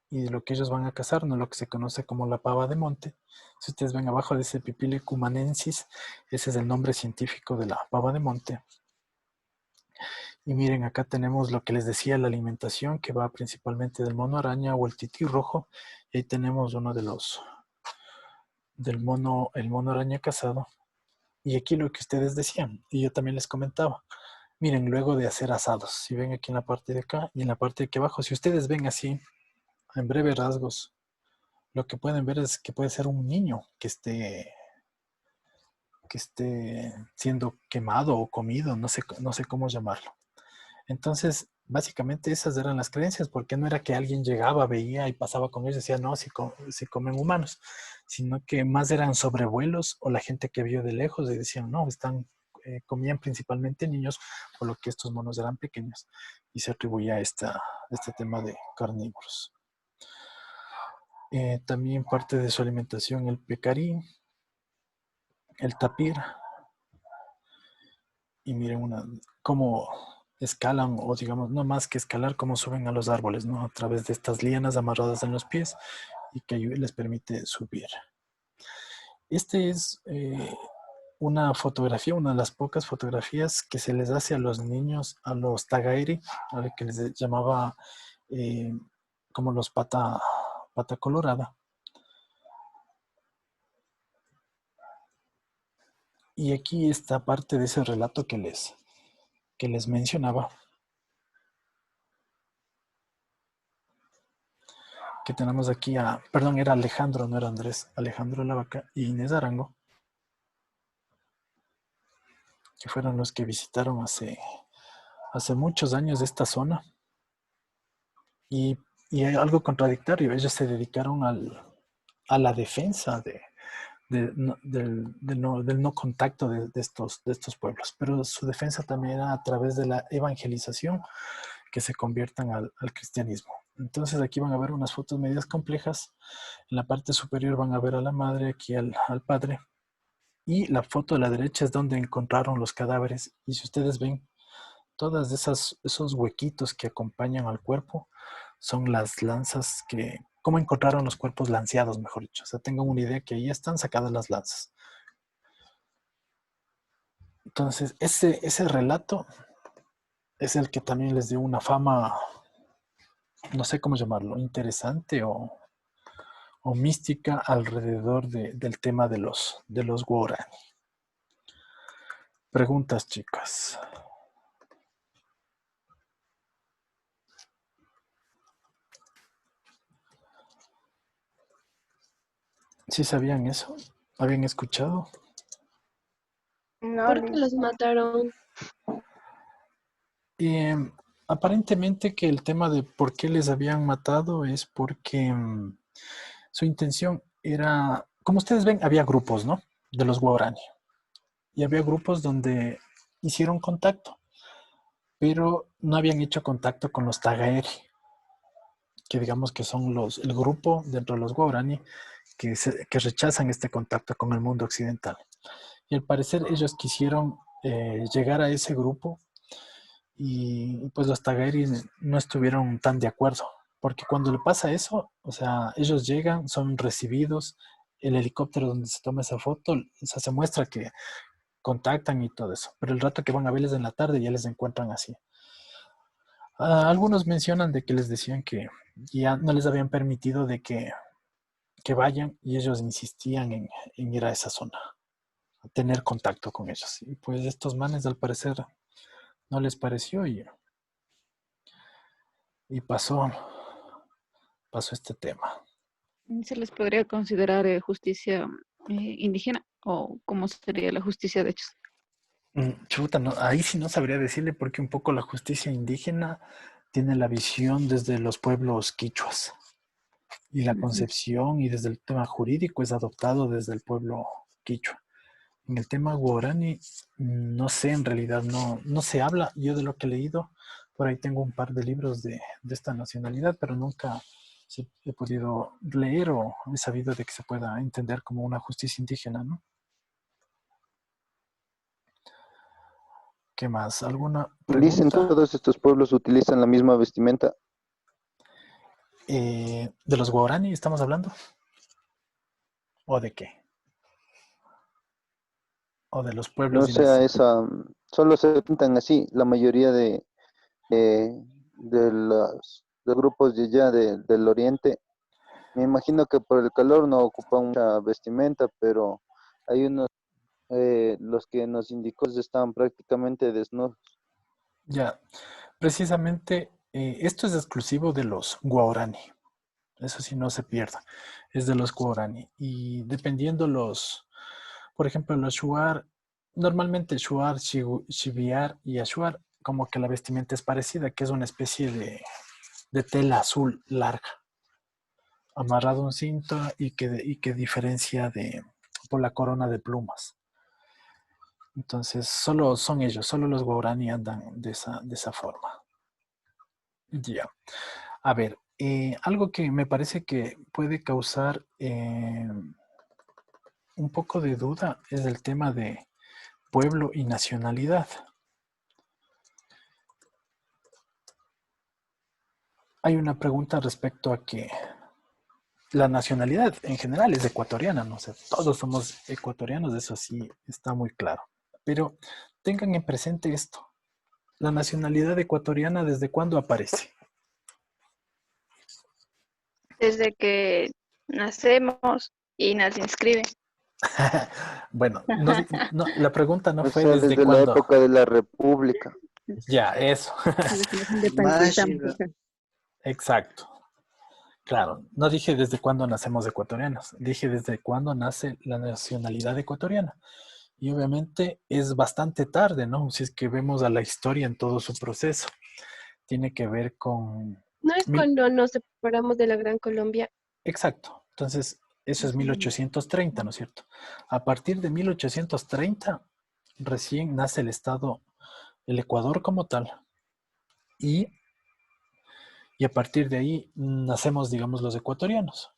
y de lo que ellos van a cazar, no lo que se conoce como la pava de monte. Si ustedes ven abajo de ese Pipile cumanensis, ese es el nombre científico de la pava de monte. Y miren, acá tenemos lo que les decía, la alimentación que va principalmente del mono araña o el tití rojo. Y ahí tenemos uno el mono araña cazado. Y aquí lo que ustedes decían, y yo también les comentaba. Miren, luego de hacer asados, si ven aquí en la parte de acá y en la parte de aquí abajo, si ustedes ven así, en breves rasgos, lo que pueden ver es que puede ser un niño que esté siendo quemado o comido, no sé cómo llamarlo. Entonces, básicamente esas eran las creencias, porque no era que alguien llegaba, veía y pasaba con ellos y decía, no, si comen humanos, sino que más eran sobrevuelos o la gente que vio de lejos y decían, no, comían principalmente niños, por lo que estos monos eran pequeños y se atribuía a este tema de carnívoros. También parte de su alimentación el pecarí, el tapir, y miren cómo escalan, o digamos, no más que escalar, cómo suben a los árboles, ¿no? A través de estas lianas amarradas en los pies y que les permite subir. Este es una fotografía, una de las pocas fotografías que se les hace a los niños, a los tagairi, a lo que les llamaba como los pata colorada. Y aquí está parte de ese relato que les mencionaba. que tenemos aquí perdón, era Alejandro, no era Andrés, Alejandro Lavaca y Inés Arango, que fueron los que visitaron hace muchos años esta zona. Y hay algo contradictorio, ellos se dedicaron a la defensa del no contacto de estos pueblos, pero su defensa también era a través de la evangelización, que se conviertan al cristianismo. Entonces aquí van a ver unas fotos medias complejas. En la parte superior van a ver a la madre, aquí al padre, y la foto de la derecha es donde encontraron los cadáveres. Y si ustedes ven, todas esos huequitos que acompañan al cuerpo son las lanzas cómo encontraron los cuerpos lanceados, mejor dicho. O sea, tengan una idea que ahí están sacadas las lanzas. Entonces, ese relato es el que también les dio una fama, no sé cómo llamarlo, interesante o mística alrededor del tema de los Guarani. Preguntas, chicas. ¿Sí sabían eso? ¿Habían escuchado? No, ¿Por qué los mataron? Aparentemente que el tema de por qué les habían matado es porque su intención era, como ustedes ven, había grupos, ¿no? De los Guarani. Y había grupos donde hicieron contacto, pero no habían hecho contacto con los Tagaeri, que digamos que son el grupo dentro de los Guarani que rechazan este contacto con el mundo occidental. Y al parecer ellos quisieron llegar a ese grupo y pues los Tagaeri no estuvieron tan de acuerdo, porque cuando le pasa eso, o sea, ellos llegan, son recibidos, el helicóptero donde se toma esa foto, o sea, se muestra que contactan y todo eso, pero el rato que van a verles en la tarde ya les encuentran así. Algunos mencionan de que les decían que ya no les habían permitido de que vayan y ellos insistían en ir a esa zona, a tener contacto con ellos. Y pues estos manes al parecer no les pareció y pasó este tema. ¿Se les podría considerar justicia indígena o cómo sería la justicia de hechos? Chuta, no, ahí sí no sabría decirle porque un poco la justicia indígena tiene la visión desde los pueblos quichuas y la concepción y desde el tema jurídico es adoptado desde el pueblo quichua. En el tema guarani, no sé, en realidad no se habla. Yo de lo que he leído, por ahí tengo un par de libros de esta nacionalidad, pero nunca he podido leer o he sabido de que se pueda entender como una justicia indígena, ¿no? ¿Qué más? ¿Alguna pregunta? Dicen todos estos pueblos utilizan la misma vestimenta. ¿De los guarani estamos hablando? ¿O de qué? ¿O de los pueblos? No sea solo se pintan así, la mayoría de los grupos de allá del oriente. Me imagino que por el calor no ocupan mucha vestimenta, pero hay unos, los que nos indicó estaban prácticamente desnudos. Ya, precisamente esto es exclusivo de los guarani. Eso sí, no se pierda. Es de los guarani. Y dependiendo por ejemplo, los shuar, normalmente shuar, shiviar y ashuar, como que la vestimenta es parecida, que es una especie de tela azul larga, amarrado a un cinto y que diferencia por la corona de plumas. Entonces, solo son ellos, solo los guarani andan de esa forma. Ya. A ver, algo que me parece que puede causar un poco de duda es el tema de pueblo y nacionalidad. Hay una pregunta respecto a que la nacionalidad en general es ecuatoriana, ¿no? O sea, todos somos ecuatorianos, eso sí está muy claro. Pero tengan en presente esto. La nacionalidad ecuatoriana, ¿desde cuándo aparece? Desde que nacemos y nos inscriben. Bueno, la pregunta no fue desde desde la cuándo. época de la República. Ya, eso. Desde que nos independizamos. Exacto. Claro, no dije desde cuándo nacemos ecuatorianos, dije desde cuándo nace la nacionalidad ecuatoriana. Y obviamente es bastante tarde, ¿no? Si es que vemos a la historia en todo su proceso. Tiene que ver con... No es cuando nos separamos de la Gran Colombia. Exacto. Entonces, eso es 1830, ¿no es cierto? A partir de 1830, recién nace el Estado, el Ecuador como tal. Y a partir de ahí nacemos, digamos, los ecuatorianos.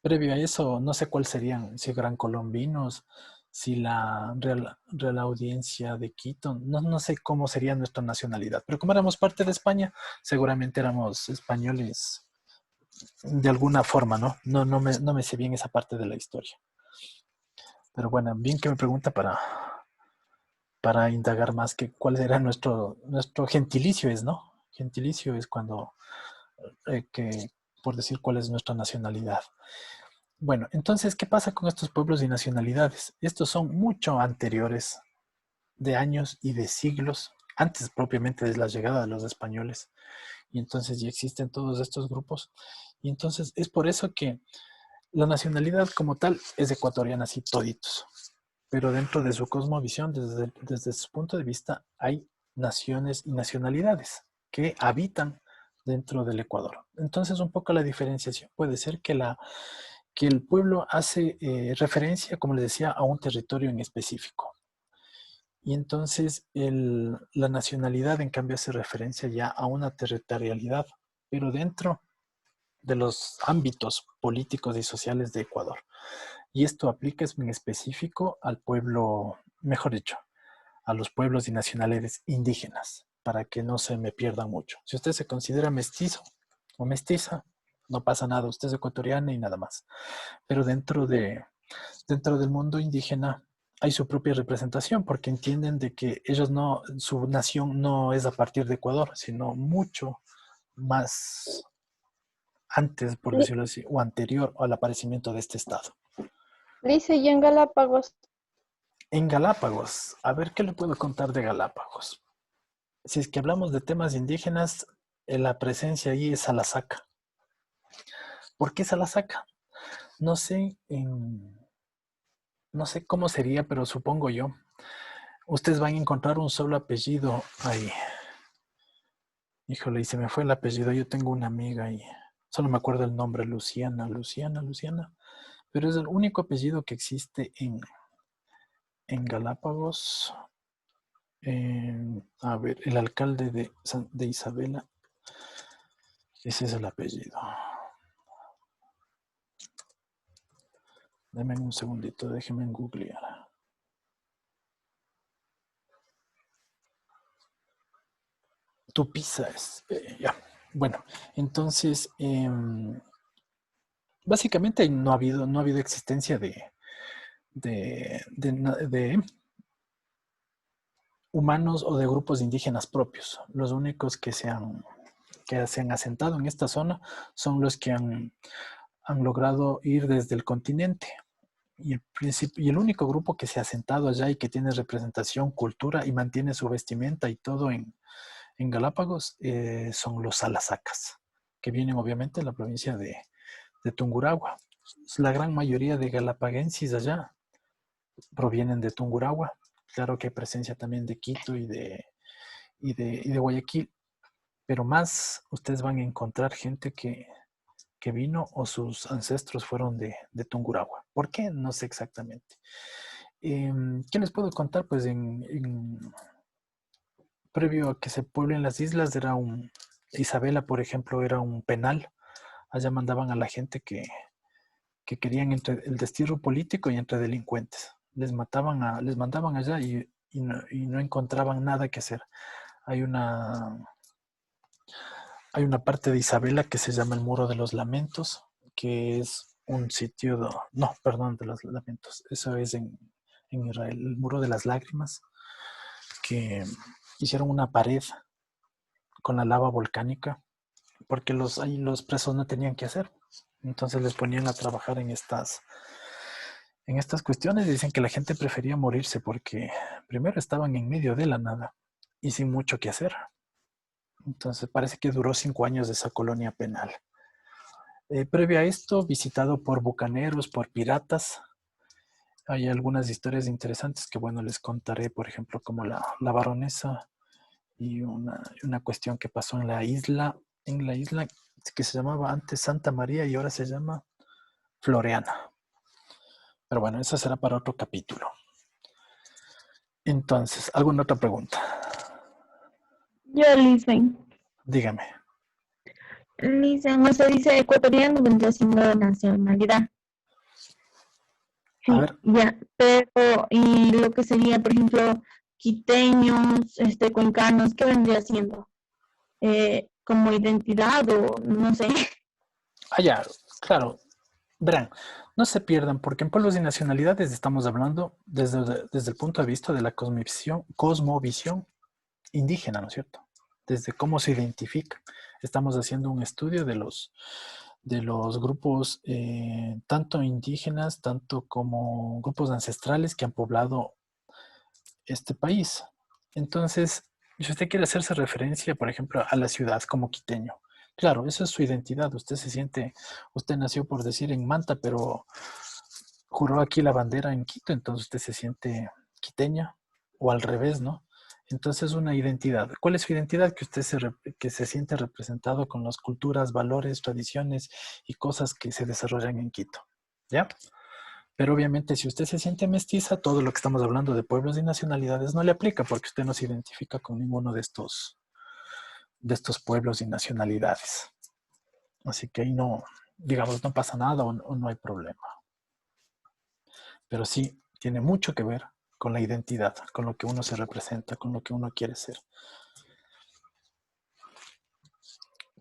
Previo a eso, no sé cuál serían, si gran colombinos, si la Real Audiencia de Quito, no sé cómo sería nuestra nacionalidad, pero como éramos parte de España, seguramente éramos españoles de alguna forma, ¿no? No me sé bien esa parte de la historia. Pero bueno, bien que me pregunta para indagar más que cuál era nuestro gentilicio es, ¿no? Gentilicio es cuando, por decir cuál es nuestra nacionalidad. Bueno, entonces, ¿qué pasa con estos pueblos y nacionalidades? Estos son mucho anteriores de años y de siglos, antes propiamente de la llegada de los españoles. Y entonces ya existen todos estos grupos. Y entonces es por eso que la nacionalidad como tal es ecuatoriana, así toditos. Pero dentro de su cosmovisión, desde su punto de vista, hay naciones y nacionalidades que habitan dentro del Ecuador. Entonces, un poco la diferenciación puede ser que el pueblo hace referencia, como les decía, a un territorio en específico. Y entonces la nacionalidad, en cambio, hace referencia ya a una territorialidad, pero dentro de los ámbitos políticos y sociales de Ecuador. Y esto aplica en específico al pueblo, mejor dicho, a los pueblos y nacionalidades indígenas, para que no se me pierdan mucho. Si usted se considera mestizo o mestiza, no pasa nada, usted es ecuatoriana y nada más. Pero dentro del mundo indígena hay su propia representación, porque entienden de que ellos su nación no es a partir de Ecuador, sino mucho más antes, por decirlo así, o anterior al aparecimiento de este estado. Dice, y en Galápagos. En Galápagos, a ver, ¿qué le puedo contar de Galápagos? Si es que hablamos de temas indígenas, la presencia ahí es Salasaca. ¿Por qué Salasaca? No sé, no sé cómo sería, pero supongo yo. Ustedes van a encontrar un solo apellido ahí. Híjole, y se me fue el apellido. Yo tengo una amiga ahí. Solo me acuerdo el nombre, Luciana. Pero es el único apellido que existe en Galápagos. A ver, el alcalde de Isabela. Ese es el apellido. Denme un segundito, déjenme googlear. Tupiza es. Ya. Bueno, entonces, básicamente no ha habido existencia de humanos o de grupos indígenas propios. Los únicos que se han asentado en esta zona son los que han logrado ir desde el continente. Y el único grupo que se ha asentado allá y que tiene representación, cultura y mantiene su vestimenta y todo en Galápagos son los Salasacas, que vienen obviamente de la provincia de Tungurahua. La gran mayoría de galapaguenses allá provienen de Tungurahua. Claro que hay presencia también de Quito y de Guayaquil, pero más ustedes van a encontrar gente que vino o sus ancestros fueron de Tungurahua. ¿Por qué? No sé exactamente. ¿Qué les puedo contar? Pues previo a que se pueblen las islas, Isabela, por ejemplo, era un penal. Allá mandaban a la gente que querían entre el destierro político y entre delincuentes. Les mandaban allá y no encontraban nada que hacer. Hay una parte de Isabela que se llama el Muro de los Lamentos, que es un sitio de los Lamentos. Eso es en Israel, el Muro de las Lágrimas, que hicieron una pared con la lava volcánica, porque ahí los presos no tenían que hacer. Entonces les ponían a trabajar en estas cuestiones. Dicen que la gente prefería morirse porque primero estaban en medio de la nada y sin mucho que hacer. Entonces parece que duró 5 años esa colonia penal. Previo a esto, visitado por bucaneros, por piratas. Hay algunas historias interesantes que, bueno, les contaré, por ejemplo, como la baronesa y una cuestión que pasó en la isla que se llamaba antes Santa María y ahora se llama Floreana. Pero bueno, esa será para otro capítulo. Entonces, ¿alguna otra pregunta? Yo, Lisen. Dígame. Lisen, no se dice ecuatoriano, vendría siendo de nacionalidad. Sí, A ver. ya, pero y lo que sería, por ejemplo, quiteños, cuencanos, ¿qué vendría siendo? Como identidad o no sé. Ah, ya, claro. Verán, no se pierdan, porque en pueblos y nacionalidades estamos hablando desde el punto de vista de la cosmovisión indígena, ¿no es cierto? Desde cómo se identifica. Estamos haciendo un estudio de los grupos, tanto indígenas, tanto como grupos ancestrales que han poblado este país. Entonces, si usted quiere hacerse referencia, por ejemplo, a la ciudad como quiteño, claro, esa es su identidad. Usted nació por decir en Manta, pero juró aquí la bandera en Quito, entonces usted se siente quiteña o al revés, ¿no? Entonces una identidad. ¿Cuál es su identidad? Que se siente representado con las culturas, valores, tradiciones y cosas que se desarrollan en Quito, ¿ya? Pero obviamente si usted se siente mestiza, todo lo que estamos hablando de pueblos y nacionalidades no le aplica porque usted no se identifica con ninguno de estos pueblos y nacionalidades. Así que ahí no, digamos, no pasa nada o no hay problema. Pero sí tiene mucho que ver con la identidad, con lo que uno se representa, con lo que uno quiere ser.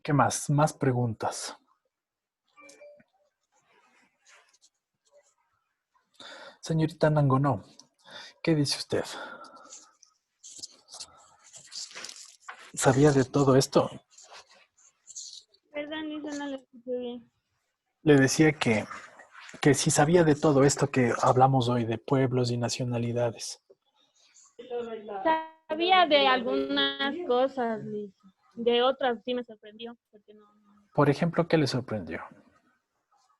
¿Qué más? Más preguntas. Señorita Nangonó, ¿qué dice usted? ¿Sabía de todo esto? Perdón, eso no lo escuché bien. Le decía que sí sabía de todo esto que hablamos hoy, de pueblos y nacionalidades. Sabía de algunas cosas, Liz. De otras sí me sorprendió. Porque no. Por ejemplo, ¿qué le sorprendió?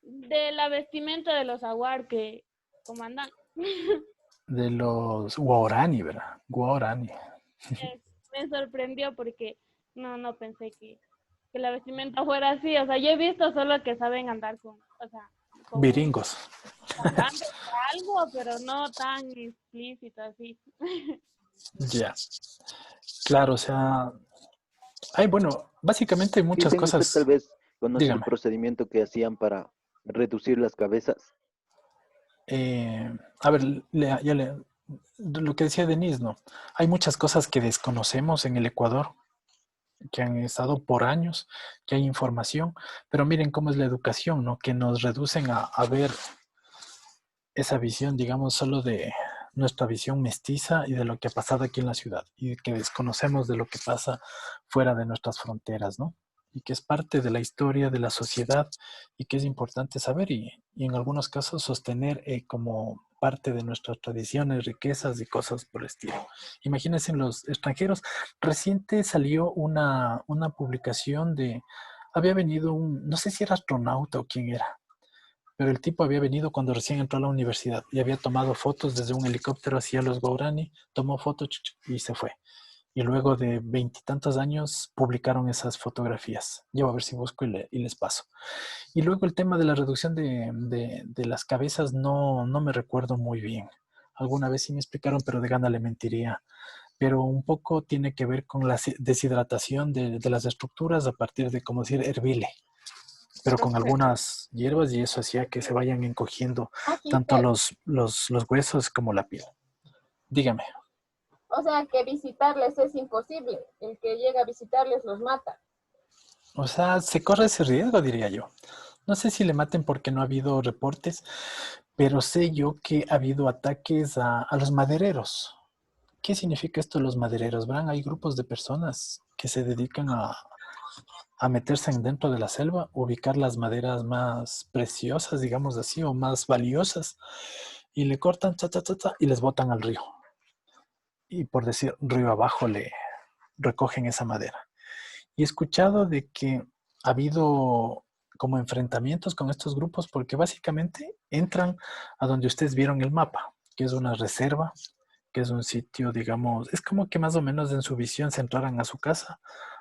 De la vestimenta de los aguar que comandan. De los guaraní, ¿verdad? Guaraní. Me sorprendió porque no pensé que la vestimenta fuera así. O sea, yo he visto solo que saben andar con Viringos. Algo, pero no tan explícito así. Ya. Claro, o sea... Ay, bueno, básicamente hay muchas Dicen, cosas. ¿usted tal vez conoce Dígame. el procedimiento que hacían para reducir las cabezas? A ver, lo que decía Denise, ¿no? Hay muchas cosas que desconocemos en el Ecuador, que han estado por años, que hay información, pero miren cómo es la educación, ¿no? Que nos reducen a ver esa visión, digamos, solo de nuestra visión mestiza y de lo que ha pasado aquí en la ciudad, y que desconocemos de lo que pasa fuera de nuestras fronteras, ¿no? Y que es parte de la historia de la sociedad y que es importante saber y en algunos casos sostener como parte de nuestras tradiciones, riquezas y cosas por el estilo. Imagínense en los extranjeros. Reciente salió una publicación había venido no sé si era astronauta o quién era, pero el tipo había venido cuando recién entró a la universidad y había tomado fotos desde un helicóptero hacia los Guarani, tomó fotos y se fue. Y luego de 20 y tantos años publicaron esas fotografías. Yo a ver si busco y les paso. Y luego el tema de la reducción de las cabezas no me recuerdo muy bien. Alguna vez sí me explicaron, pero de gana le mentiría. Pero un poco tiene que ver con la deshidratación de las estructuras a partir de, como decir, hervile. Pero con algunas hierbas y eso hacía que se vayan encogiendo tanto los huesos como la piel. Dígame. O sea, que visitarles es imposible. El que llega a visitarles los mata. O sea, se corre ese riesgo, diría yo. No sé si le maten porque no ha habido reportes, pero sé yo que ha habido ataques a los madereros. ¿Qué significa esto los madereros? ¿Verán? Hay grupos de personas que se dedican a meterse dentro de la selva, ubicar las maderas más preciosas, digamos así, o más valiosas, y le cortan, y les botan al río. Y por decir, río abajo le recogen esa madera. Y he escuchado de que ha habido como enfrentamientos con estos grupos porque básicamente entran a donde ustedes vieron el mapa, que es una reserva, que es un sitio, digamos, es como que más o menos en su visión se entraran a su casa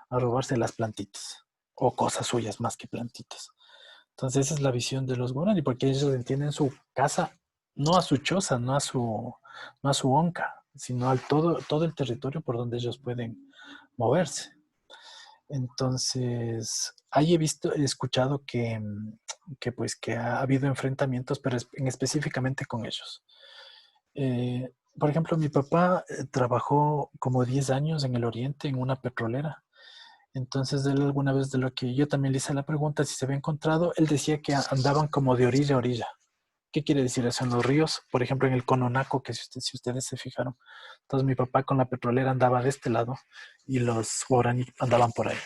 a robarse las plantitas o cosas suyas más que plantitas. Entonces esa es la visión de los guaraní, porque ellos entienden su casa no a su choza, no a su onca, sino al todo el territorio por donde ellos pueden moverse. Entonces, ahí he escuchado que ha habido enfrentamientos, pero específicamente con ellos. Por ejemplo, mi papá trabajó como 10 años en el Oriente en una petrolera. Entonces, él alguna vez de lo que yo también le hice la pregunta si se había encontrado, él decía que andaban como de orilla a orilla. ¿Qué quiere decir eso? En los ríos, por ejemplo, en el Cononaco, que si ustedes se fijaron. Entonces, mi papá con la petrolera andaba de este lado y los guaraní andaban por ahí.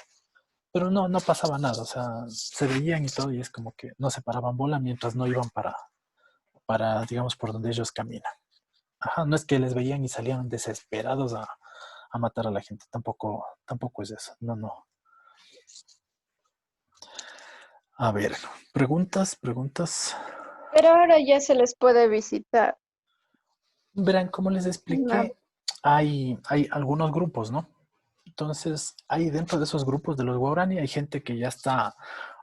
Pero no pasaba nada, o sea, se veían y todo y es como que no se paraban bola mientras no iban para digamos, por donde ellos caminan. Ajá, no es que les veían y salían desesperados a matar a la gente, tampoco es eso, no. A ver, preguntas. Pero ahora ya se les puede visitar. Verán, como les No. expliqué, hay algunos grupos, ¿no? Entonces, hay dentro de esos grupos de los guaraní, hay gente que ya está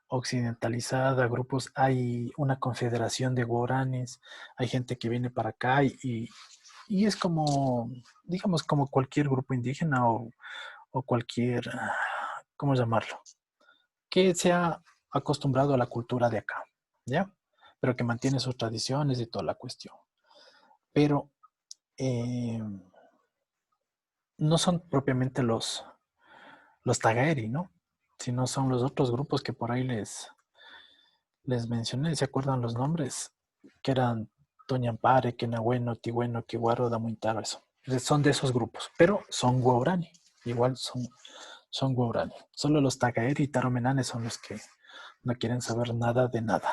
occidentalizada, grupos, hay una confederación de guaraníes, hay gente que viene para acá y es como, digamos, como cualquier grupo indígena o cualquier, ¿cómo llamarlo? Que se ha acostumbrado a la cultura de acá, ¿ya? Pero que mantiene sus tradiciones y toda la cuestión. Pero no son propiamente los Tagaeri, ¿no? Sino son los otros grupos que por ahí les mencioné, ¿se acuerdan los nombres? Que eran Toñampare, Kenahueno, Tigüeno, Kiwaro, Damuintaro, eso. Son de esos grupos, pero son guaraní, igual son guaraní. Solo los Tagaeri y Taromenane son los que no quieren saber nada de nada.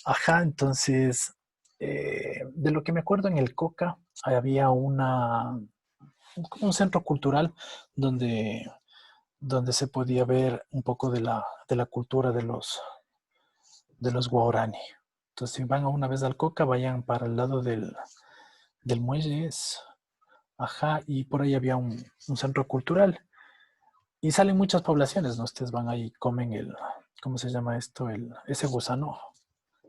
Ajá, entonces, de lo que me acuerdo en el Coca, había un centro cultural donde se podía ver un poco de la cultura de los guaraní. Entonces, si van una vez al Coca, vayan para el lado del muelle. Ajá, y por ahí había un centro cultural. Y salen muchas poblaciones, ¿no? Ustedes van ahí, comen ¿cómo se llama esto? Ese gusano,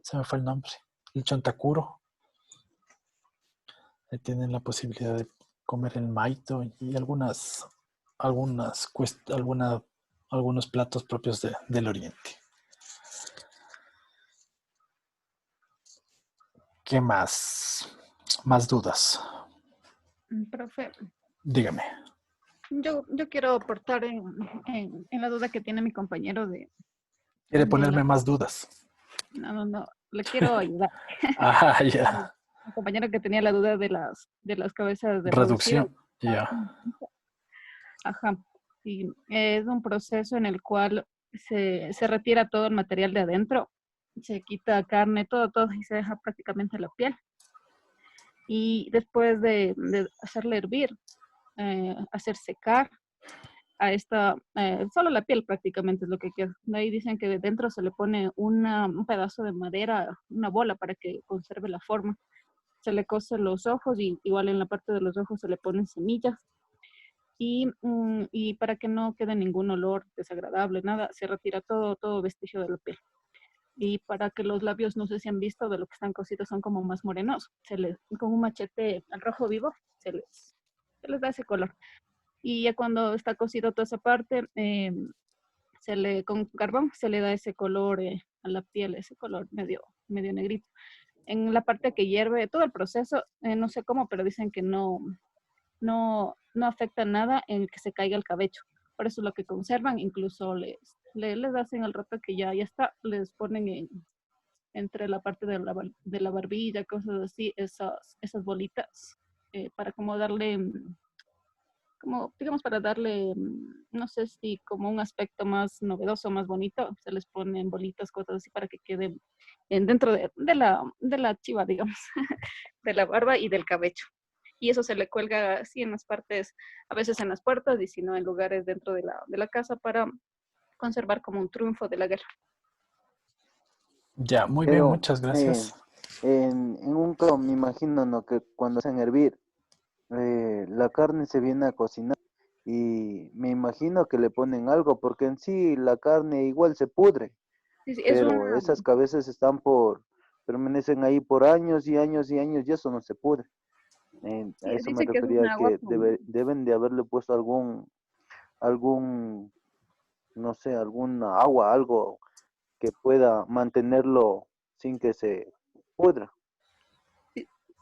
se me fue el nombre, el chontacuro. Ahí tienen la posibilidad de comer el maito y algunos platos propios del Oriente. ¿Qué más? Más dudas. Profe, Dígame. yo quiero aportar en la duda que tiene mi compañero ¿Quiere ponerme más dudas? No, le quiero ayudar. Ah, ya. Mi compañero que tenía la duda de las cabezas de Reducción, ya. Ajá. Y es un proceso en el cual se retira todo el material de adentro, se quita carne, todo, y se deja prácticamente la piel. Y después de hacerle hervir, hacer secar a solo la piel prácticamente es lo que queda. De ahí dicen que dentro se le pone un pedazo de madera, una bola para que conserve la forma. Se le cose los ojos y igual en la parte de los ojos se le ponen semillas. Y para que no quede ningún olor desagradable, nada, se retira todo vestigio de la piel. Y para que los labios, no sé si han visto, de lo que están cosidos son como más morenos. Con un machete al rojo vivo se les da ese color. Y ya cuando está cocido toda esa parte, con carbón se le da ese color a la piel, ese color medio negrito. En la parte que hierve, todo el proceso, no sé cómo, pero dicen que no afecta nada en que se caiga el cabello. Por eso es lo que conservan, incluso les hacen al rato que ya está, les ponen entre la parte de la barbilla, cosas así, esas bolitas, para como darle, digamos, para darle, no sé si como un aspecto más novedoso, más bonito, se les ponen bolitas, cosas así para que queden dentro de la chiva, digamos, de la barba y del cabello. Y eso se le cuelga así en las partes, a veces en las puertas y si no en lugares dentro de la casa para conservar como un triunfo de la guerra. Ya, muy bien, Pero muchas gracias. en un caso me imagino, ¿no?, que cuando hacen hervir, la carne se viene a cocinar y me imagino que le ponen algo, porque en sí la carne igual se pudre, Sí, sí, es pero una, esas cabezas permanecen ahí por años y años y años y eso no se pudre. A sí, eso me dice que es refería, un agua que deben de haberle puesto algún, no sé, alguna agua, algo que pueda mantenerlo sin que se pudra.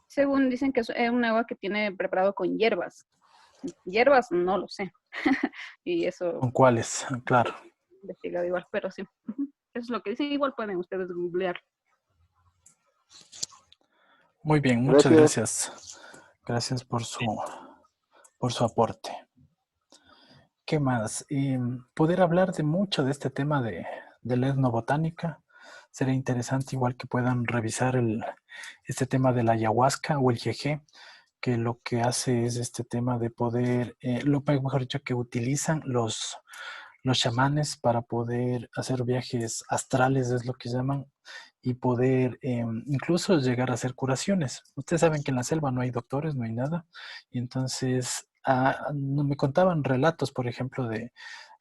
según dicen que es un agua que tiene preparado con hierbas. Hierbas, no lo sé. Y eso ¿Con cuáles? Claro. investigado igual, pero sí. Eso es lo que dicen. Igual pueden ustedes googlear. Muy bien, muchas Gracias. gracias. Gracias por su aporte. ¿Qué más? Poder hablar de mucho de este tema de la etnobotánica. Sería interesante igual que puedan revisar este tema de la ayahuasca o el jeje, que lo que hace es este tema de poder, mejor dicho, que utilizan los chamanes para poder hacer viajes astrales, es lo que llaman, y poder incluso llegar a hacer curaciones. Ustedes saben que en la selva no hay doctores, no hay nada, y entonces me contaban relatos, por ejemplo, de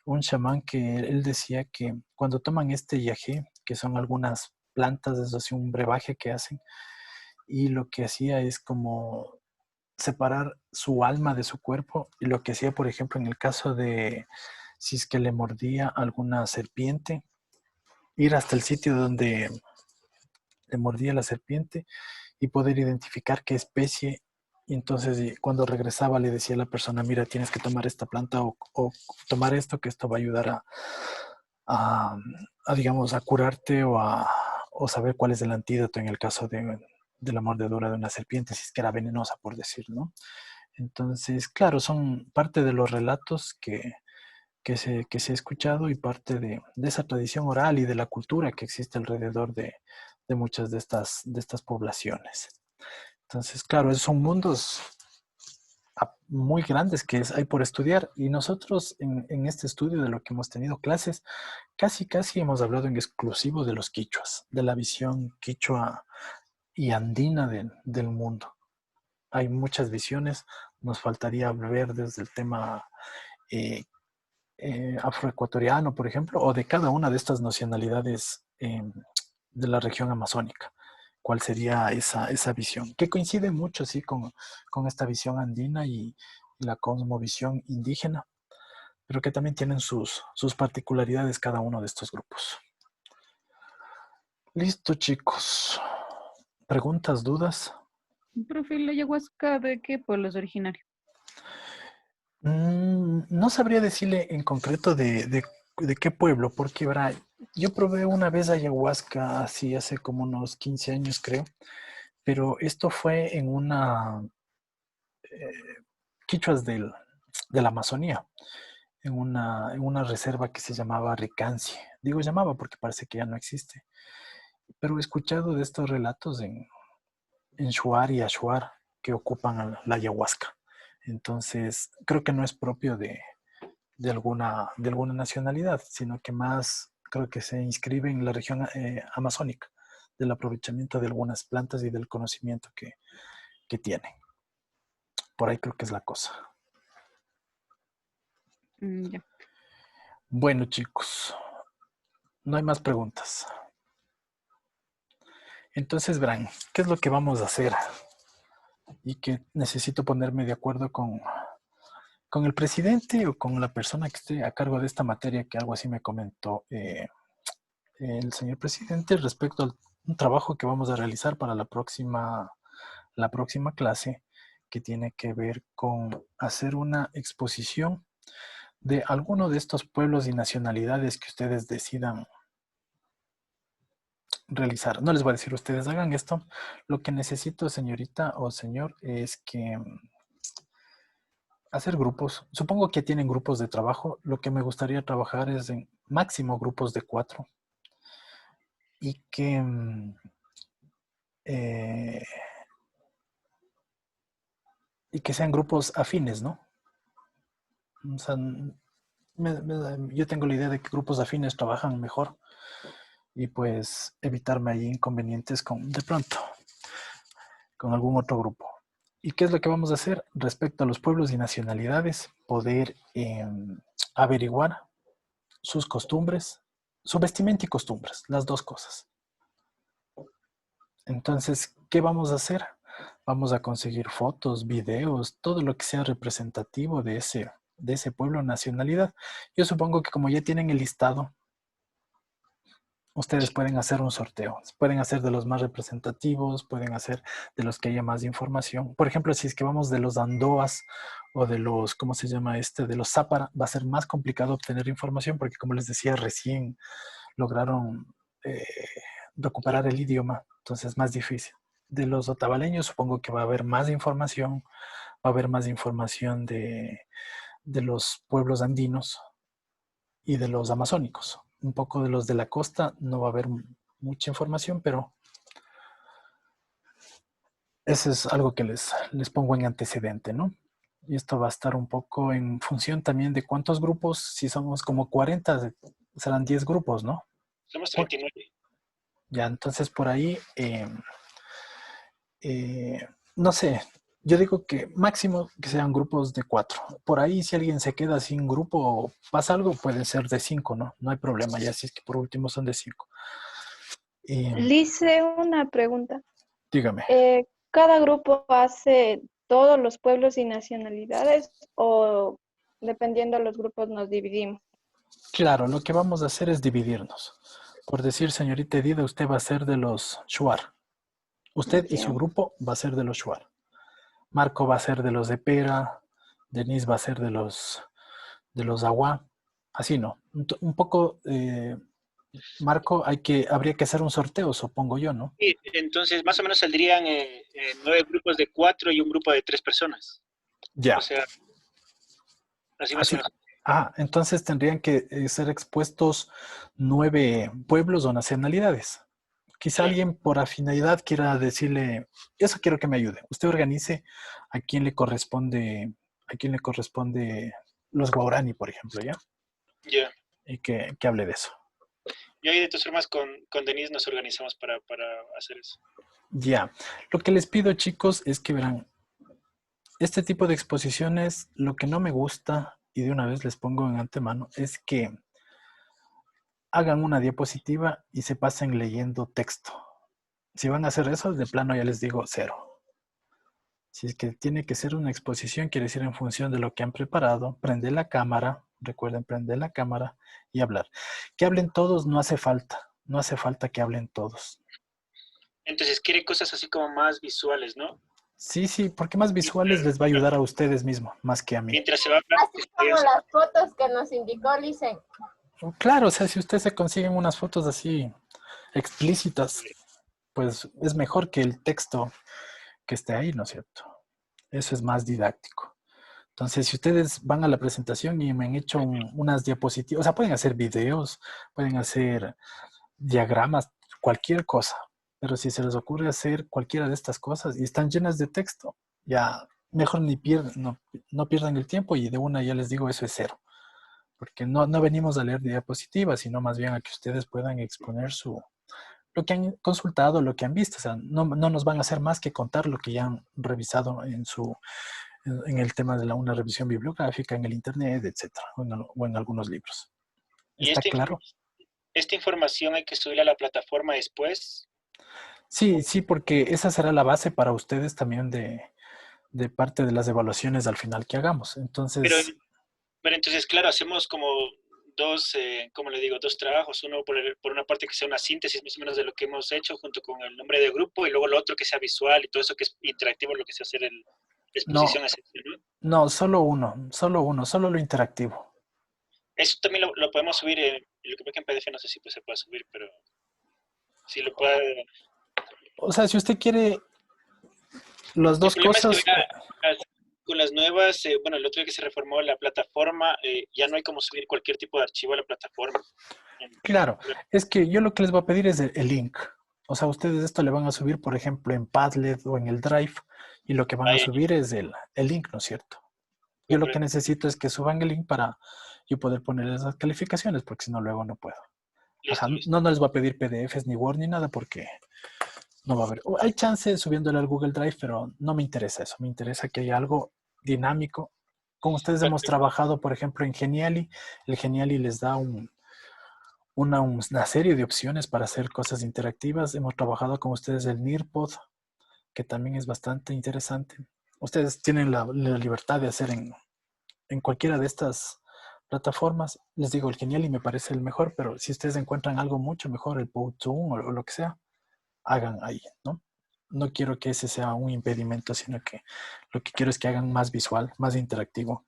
un chamán que él decía que cuando toman este yagé, que son algunas plantas, es así un brebaje que hacen, y lo que hacía es como separar su alma de su cuerpo, y lo que hacía, por ejemplo, en el caso de si es que le mordía alguna serpiente, ir hasta el sitio donde le mordía la serpiente y poder identificar qué especie. Y entonces cuando regresaba le decía a la persona, mira, tienes que tomar esta planta o tomar esto, que esto va a ayudar digamos, a curarte o saber cuál es el antídoto en el caso de la mordedura de una serpiente, si es que era venenosa, por decir, ¿no? Entonces, claro, son parte de los relatos que se ha escuchado y parte de esa tradición oral y de la cultura que existe alrededor de muchas de estas poblaciones. Entonces, claro, esos son mundos muy grandes que hay por estudiar, y nosotros en este estudio de lo que hemos tenido clases, casi hemos hablado en exclusivo de los quichuas, de la visión quichua y andina del mundo. Hay muchas visiones, nos faltaría ver desde el tema afroecuatoriano, por ejemplo, o de cada una de estas nacionalidades de la región amazónica. ¿Cuál sería esa visión? Que coincide mucho, sí, con esta visión andina y la cosmovisión indígena, pero que también tienen sus particularidades cada uno de estos grupos. Listo, chicos. ¿Preguntas, dudas? Profe, ¿la ayahuasca de qué pueblo es originario? No sabría decirle en concreto de qué pueblo, porque verá, yo probé una vez ayahuasca así hace como unos 15 años, creo, pero esto fue en quichuas de la Amazonía, en una reserva que se llamaba Ricancie. Digo llamaba porque parece que ya no existe, pero he escuchado de estos relatos en Shuar y Ashuar que ocupan la ayahuasca. Entonces, creo que no es propio de alguna nacionalidad, sino que más creo que se inscribe en la región amazónica, del aprovechamiento de algunas plantas y del conocimiento que tienen. Por ahí creo que es la cosa. Ya. Bueno, chicos, no hay más preguntas. Entonces, verán, ¿qué es lo que vamos a hacer? Y que necesito ponerme de acuerdo con el presidente o con la persona que esté a cargo de esta materia, que algo así me comentó el señor presidente respecto a un trabajo que vamos a realizar para la próxima clase, que tiene que ver con hacer una exposición de alguno de estos pueblos y nacionalidades que ustedes decidan realizar. No les voy a decir ustedes hagan esto. Lo que necesito, señorita o señor, es que hacer grupos. Supongo que tienen grupos de trabajo. Lo que me gustaría trabajar es en máximo grupos de 4 y eh, que sean grupos afines, ¿no? O sea, yo tengo la idea de que grupos afines trabajan mejor y pues evitarme ahí inconvenientes de pronto con algún otro grupo. ¿Y qué es lo que vamos a hacer respecto a los pueblos y nacionalidades? Poder averiguar sus costumbres, su vestimenta y costumbres, las dos cosas. Entonces, ¿qué vamos a hacer? Vamos a conseguir fotos, videos, todo lo que sea representativo de ese pueblo o nacionalidad. Yo supongo que como ya tienen el listado, ustedes pueden hacer un sorteo. Pueden hacer de los más representativos, pueden hacer de los que haya más información. Por ejemplo, si es que vamos de los Andoas o de los, ¿cómo se llama de los Zápara, va a ser más complicado obtener información porque, como les decía, recién lograron recuperar el idioma, entonces es más difícil. De los otavaleños supongo que va a haber más información, va a haber más información de los pueblos andinos y de los amazónicos. Un poco de los de la costa no va a haber mucha información, pero eso es algo que les pongo en antecedente, ¿no? Y esto va a estar un poco en función también de cuántos grupos. Si somos como 40, serán 10 grupos, ¿no? Somos 39. Ya, entonces por ahí, no sé, yo digo que máximo que sean grupos de 4. Por ahí si alguien se queda sin grupo o pasa algo, pueden ser de 5, ¿no? No hay problema, ya si es que por último son de 5. Lice, una pregunta. Dígame. ¿Cada grupo hace todos los pueblos y nacionalidades o dependiendo de los grupos nos dividimos? Claro, lo que vamos a hacer es dividirnos. Por decir, señorita Edida, usted va a ser de los Shuar. Usted y su grupo va a ser de los Shuar. Marco va a ser de los de Pera. Denise va a ser de los Agua. Así no. Un poco, Marco, habría que hacer un sorteo, supongo yo, ¿no? Sí, entonces más o menos saldrían 9 grupos de 4 y un grupo de 3 personas. Ya. O sea, así más o menos. Entonces tendrían que ser expuestos 9 pueblos o nacionalidades. Quizá alguien por afinidad quiera decirle, eso quiero que me ayude. Usted organice a quién le corresponde los Guarani, por ejemplo, ¿ya? Ya. Y que hable de eso. Y ahí de todas formas con Denise nos organizamos para hacer eso. Ya. Lo que les pido, chicos, es que verán, este tipo de exposiciones, lo que no me gusta, y de una vez les pongo en antemano, es que hagan una diapositiva y se pasen leyendo texto. Si van a hacer eso, de plano ya les digo 0. Si es que tiene que ser una exposición, quiere decir en función de lo que han preparado, prender la cámara, recuerden prender la cámara y hablar. Que hablen todos no hace falta, no hace falta que hablen todos. Entonces quieren cosas así como más visuales, ¿no? Sí, porque más visuales les va a ayudar a ustedes mismos, más que a mí. Mientras se va a hablar, Así como las fotos que nos indicó Licen. Claro, o sea, si ustedes se consiguen unas fotos así explícitas, pues es mejor que el texto que esté ahí, ¿no es cierto? Eso es más didáctico. Entonces, si ustedes van a la presentación y me han hecho unas diapositivas, o sea, pueden hacer videos, pueden hacer diagramas, cualquier cosa. Pero si se les ocurre hacer cualquiera de estas cosas y están llenas de texto, ya mejor no pierdan el tiempo y de una ya les digo, eso es 0. Porque no venimos a leer diapositivas, sino más bien a que ustedes puedan exponer lo que han consultado, lo que han visto. O sea, no nos van a hacer más que contar lo que ya han revisado en el tema de una revisión bibliográfica, en el internet, etcétera, o en algunos libros. ¿Está claro? ¿Esta información hay que subirla a la plataforma después? Sí, porque esa será la base para ustedes también de parte de las evaluaciones al final que hagamos. Entonces... Pero entonces, claro, hacemos como dos trabajos. Uno por una parte que sea una síntesis más o menos de lo que hemos hecho junto con el nombre del grupo y luego lo otro que sea visual y todo eso que es interactivo, lo que sea hacer la exposición. No, solo lo interactivo. Eso también lo podemos subir, lo que pasa que en PDF no sé si se puede subir, pero sí lo puede... O sea, si usted quiere las dos cosas... Con las nuevas, el otro día que se reformó la plataforma, ya no hay como subir cualquier tipo de archivo a la plataforma. Claro, es que yo lo que les voy a pedir es el link. O sea, ustedes esto le van a subir, por ejemplo, en Padlet o en el Drive, y lo que van a subir es el link, ¿no es cierto? Yo lo que necesito es que suban el link para yo poder poner esas calificaciones, porque si no, luego no puedo. Ajá, no les voy a pedir PDFs ni Word ni nada porque no va a haber. Hay chance subiéndole al Google Drive, pero no me interesa eso. Me interesa que haya algo dinámico. Como ustedes hemos trabajado, por ejemplo, en Geniali, el Geniali les da una serie de opciones para hacer cosas interactivas. Hemos trabajado con ustedes el Nearpod, que también es bastante interesante. Ustedes tienen la libertad de hacer en cualquiera de estas plataformas. Les digo, el Geniali me parece el mejor, pero si ustedes encuentran algo mucho mejor, el Powtoon o lo que sea, hagan ahí, ¿no? No quiero que ese sea un impedimento, sino que lo que quiero es que hagan más visual, más interactivo.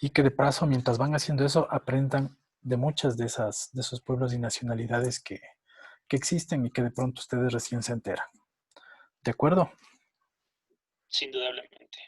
Y que de paso, mientras van haciendo eso, aprendan de muchas de esos pueblos y nacionalidades que existen y que de pronto ustedes recién se enteran. ¿De acuerdo? Indudablemente.